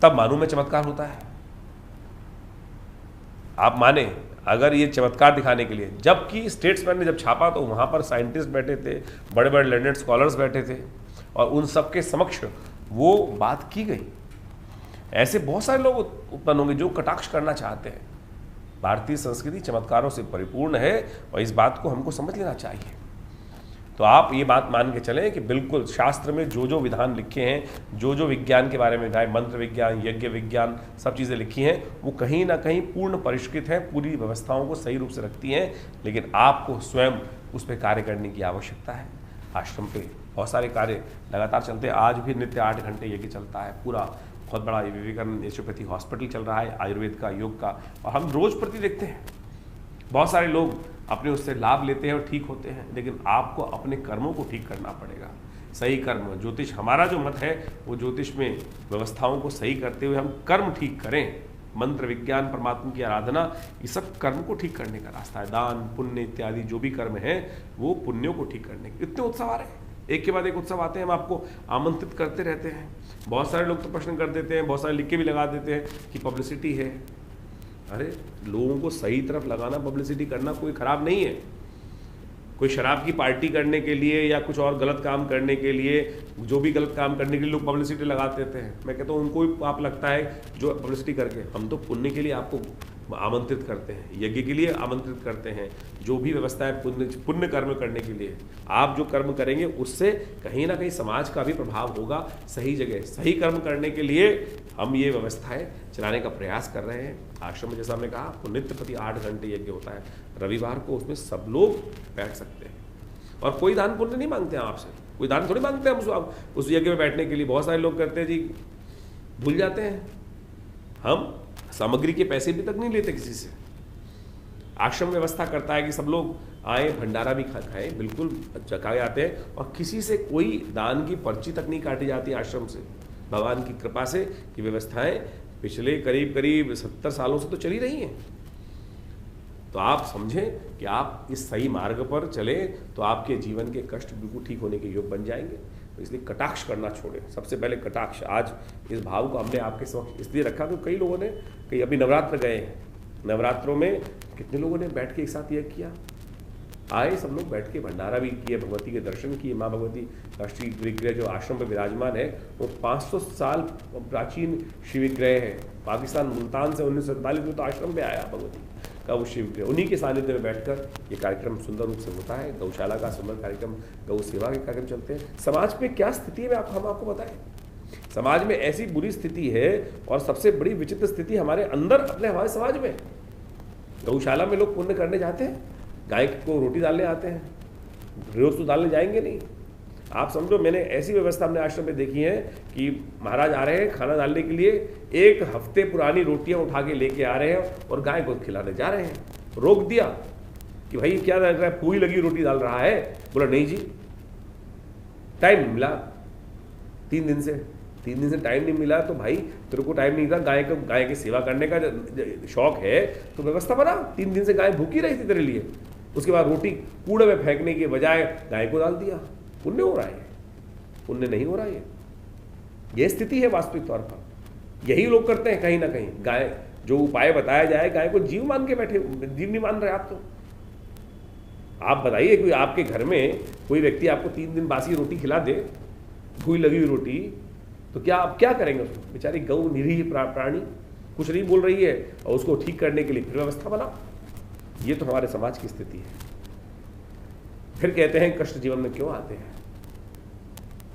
तब मालूम में चमत्कार होता है। आप माने अगर ये चमत्कार दिखाने के लिए, जबकि स्टेट्समैन ने जब छापा तो वहाँ पर साइंटिस्ट बैठे थे, बड़े बड़े लर्नेड स्कॉलर्स बैठे थे और उन सबके समक्ष वो बात की गई। ऐसे बहुत सारे लोग उत्पन्न होंगे जो कटाक्ष करना चाहते हैं। भारतीय संस्कृति चमत्कारों से परिपूर्ण है और इस बात को हमको समझ लेना चाहिए। तो आप ये बात मान के चलें कि बिल्कुल शास्त्र में जो जो विधान लिखे हैं, जो जो विज्ञान के बारे में, चाहे मंत्र विज्ञान, यज्ञ विज्ञान, सब चीज़ें लिखी हैं, वो कहीं ना कहीं पूर्ण परिष्कृत हैं, पूरी व्यवस्थाओं को सही रूप से रखती हैं। लेकिन आपको स्वयं उस पर कार्य करने की आवश्यकता है। आश्रम पे बहुत सारे कार्य लगातार चलते हैं। आज भी नित्य 8 घंटे यज्ञ चलता है, पूरा बहुत बड़ा विवेकानंद नेचुरोपैथी हॉस्पिटल चल रहा है, आयुर्वेद का, योग का, और हम रोज प्रति देखते हैं बहुत सारे लोग अपने उससे लाभ लेते हैं और ठीक होते हैं। लेकिन आपको अपने कर्मों को ठीक करना पड़ेगा, सही कर्म। ज्योतिष, हमारा जो मत है वो ज्योतिष में व्यवस्थाओं को सही करते हुए हम कर्म ठीक करें। मंत्र, विज्ञान, परमात्मा की आराधना, ये सब कर्म को ठीक करने का रास्ता है। दान, पुण्य इत्यादि जो भी कर्म है वो पुण्यों को ठीक करने के। इतने उत्सव आ रहे हैं, एक के बाद एक उत्सव आते हैं, हम आपको आमंत्रित करते रहते हैं। बहुत सारे लोग तो प्रश्न कर देते हैं, बहुत सारे लिख के भी लगा देते हैं कि पब्लिसिटी है। अरे लोगों को सही तरफ लगाना, पब्लिसिटी करना कोई खराब नहीं है। कोई शराब की पार्टी करने के लिए या कुछ और गलत काम करने के लिए, जो भी गलत काम करने के लिए लोग पब्लिसिटी लगा देते हैं, मैं कहता हूँ उनको ही पाप लगता है जो पब्लिसिटी करके। हम तो पुण्य के लिए आपको आमंत्रित करते हैं, यज्ञ के लिए आमंत्रित करते हैं, जो भी व्यवस्था है पुण्य कर्म करने के लिए। आप जो कर्म करेंगे उससे कहीं ना कहीं समाज का भी प्रभाव होगा। सही जगह सही कर्म करने के लिए हम ये व्यवस्थाएं चलाने का प्रयास कर रहे हैं। आश्रम में जैसा हमने कहा, आपको नित्य प्रति 8 घंटे यज्ञ होता है, रविवार को उसमें सब लोग बैठ सकते हैं और कोई दान पुण्य नहीं मांगते हैं आपसे, कोई दान थोड़ी मांगते हैं हम उस यज्ञ में बैठने के लिए। बहुत सारे लोग करते हैं जी, भूल जाते हैं, हम सामग्री के पैसे भी तक नहीं लेते किसी से। आश्रम व्यवस्था करता है कि सब लोग आए, भंडारा भी खाएं, बिल्कुल चखाए आते हैं, और किसी से कोई दान की पर्ची तक नहीं काटी जाती आश्रम से। भगवान की कृपा से ये व्यवस्थाएं पिछले करीब 70 सालों से तो चली रही हैं। तो आप समझें कि आप इस सही मार्ग पर चले तो आपके जीवन के कष्ट बिल्कुल ठीक होने के योग बन जाएंगे। तो इसलिए कटाक्ष करना छोड़ें, सबसे पहले कटाक्ष। आज इस भाव को हमने आपके समक्ष इसलिए रखा कि कई लोगों ने, कई अभी नवरात्र गए हैं, नवरात्रों में कितने लोगों ने बैठ के एक साथ यज्ञ किया, आए सब लोग बैठ के भंडारा भी किए, भगवती के दर्शन किए। माँ भगवती का श्री विग्रह जो आश्रम में विराजमान है वो 500 साल प्राचीन शिव विग्रह है। पाकिस्तान मुल्तान से 1947 में तो आश्रम में आया भगवती का वो शिव विग्रह। उन्हीं के सानिध्य में बैठकर ये कार्यक्रम सुंदर रूप से होता है। गौशाला का सुंदर कार्यक्रम, गौ सेवा के कार्यक्रम चलते हैं। समाज में क्या स्थिति है हम आपको बताएं। समाज में ऐसी बुरी स्थिति है, और सबसे बड़ी विचित्र स्थिति हमारे अंदर, हमारे समाज में। गौशाला में लोग पुण्य करने जाते हैं, गाय को रोटी डालने आते हैं, रोज तो डालने जाएंगे नहीं। आप समझो, मैंने ऐसी व्यवस्था अपने आश्रम में देखी है कि महाराज आ रहे हैं खाना डालने के लिए, 1 हफ्ते पुरानी रोटियां उठा के लेके आ रहे हैं और गाय को खिलाने जा रहे हैं। रोक दिया कि भाई क्या लग रहा है, पूरी लगी रोटी डाल रहा है? बोला नहीं जी, टाइम मिला 3 दिन से टाइम नहीं मिला। तो भाई तेरे को टाइम नहीं था, गाय की सेवा करने का शौक है तो व्यवस्था बना। 3 दिन से गाय भूखी रही थी तेरे लिए, उसके बाद रोटी कूड़े में फेंकने के बजाय गाय को डाल दिया। पुण्य हो रहा है? पुण्य नहीं हो रहा है। यह स्थिति है वास्तविक तौर पर। यही लोग करते हैं कहीं ना कहीं। गाय, जो उपाय बताया जाए, गाय को जीव मान के बैठे, जीव नहीं मान रहे आप। तो आप बताइए, कोई आपके घर में कोई व्यक्ति आपको 3 दिन बासी रोटी खिला दे, भूई लगी हुई रोटी, तो क्या आप क्या करेंगे उसको? बेचारी गौ निरीह प्राणी कुछ नहीं बोल रही है, और उसको ठीक करने के लिए फिर व्यवस्था बना। ये तो हमारे समाज की स्थिति है। फिर कहते हैं कष्ट जीवन में क्यों आते हैं?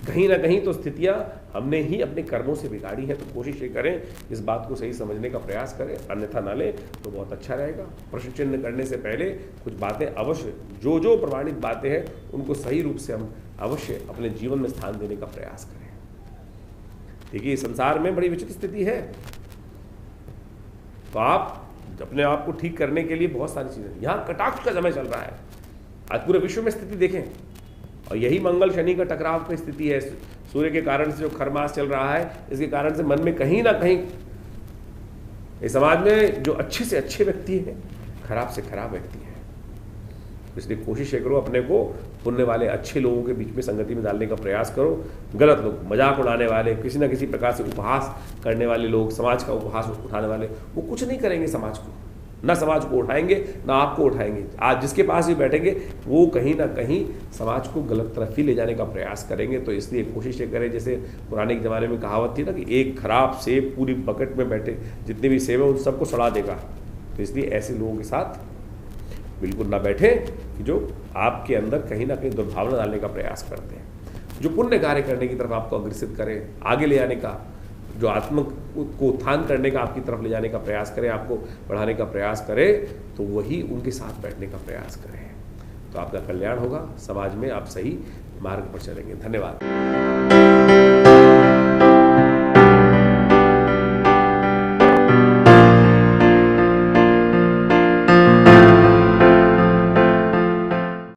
कहीं ना कहीं तो स्थितियां हमने ही अपने कर्मों से बिगाड़ी है। तो कोशिश ये करें, इस बात को सही समझने का प्रयास करें, अन्यथा ना लें तो बहुत अच्छा रहेगा। प्रश्न चिन्ह करने से पहले कुछ बातें अवश्य, जो प्रमाणित बातें हैं उनको सही रूप से हम अवश्य अपने जीवन में स्थान देने का प्रयास करें। देखिए, संसार में बड़ी विचित्र स्थिति है, तो आप अपने आप को ठीक करने के लिए बहुत सारी चीजें। यहाँ कटाक्ष का समय चल रहा है, आज पूरे विश्व में स्थिति देखें, और यही मंगल शनि का टकराव की स्थिति है। सूर्य के कारण से जो खरमास चल रहा है, इसके कारण से मन में कहीं ना कहीं इस समाज में जो अच्छे से अच्छे व्यक्ति हैं, खराब से खराब व्यक्ति हैं। इसलिए कोशिश करो अपने को पुण्य वाले अच्छे लोगों के बीच में संगति में डालने का प्रयास करो। गलत लोग, मजाक उड़ाने वाले, किसी न किसी प्रकार से उपहास करने वाले लोग, समाज का उपहास उठाने वाले, वो कुछ नहीं करेंगे समाज को, ना समाज को उठाएंगे ना आपको उठाएंगे। आज जिसके पास भी बैठेंगे वो कहीं ना कहीं समाज को गलत तरफ ही ले जाने का प्रयास करेंगे। तो इसलिए कोशिश ये करें, जैसे पुराने के ज़माने में कहावत थी ना कि एक खराब सेब पूरी बकेट में बैठे जितने भी सेब हैं उन सबको सड़ा देगा। तो इसलिए ऐसे लोगों के साथ बिल्कुल ना बैठे कि जो आपके अंदर कहीं ना कहीं दुर्भावना डालने का प्रयास करते हैं, जो पुण्य कार्य करने की तरफ आपको अग्रसित करें, आगे ले जाने का, जो आत्म को उत्थान करने का आपकी तरफ ले जाने का प्रयास करें, आपको बढ़ाने का प्रयास करें, तो वही उनके साथ बैठने का प्रयास करें। तो आपका कल्याण होगा, समाज में आप सही मार्ग पर चलेंगे। धन्यवाद।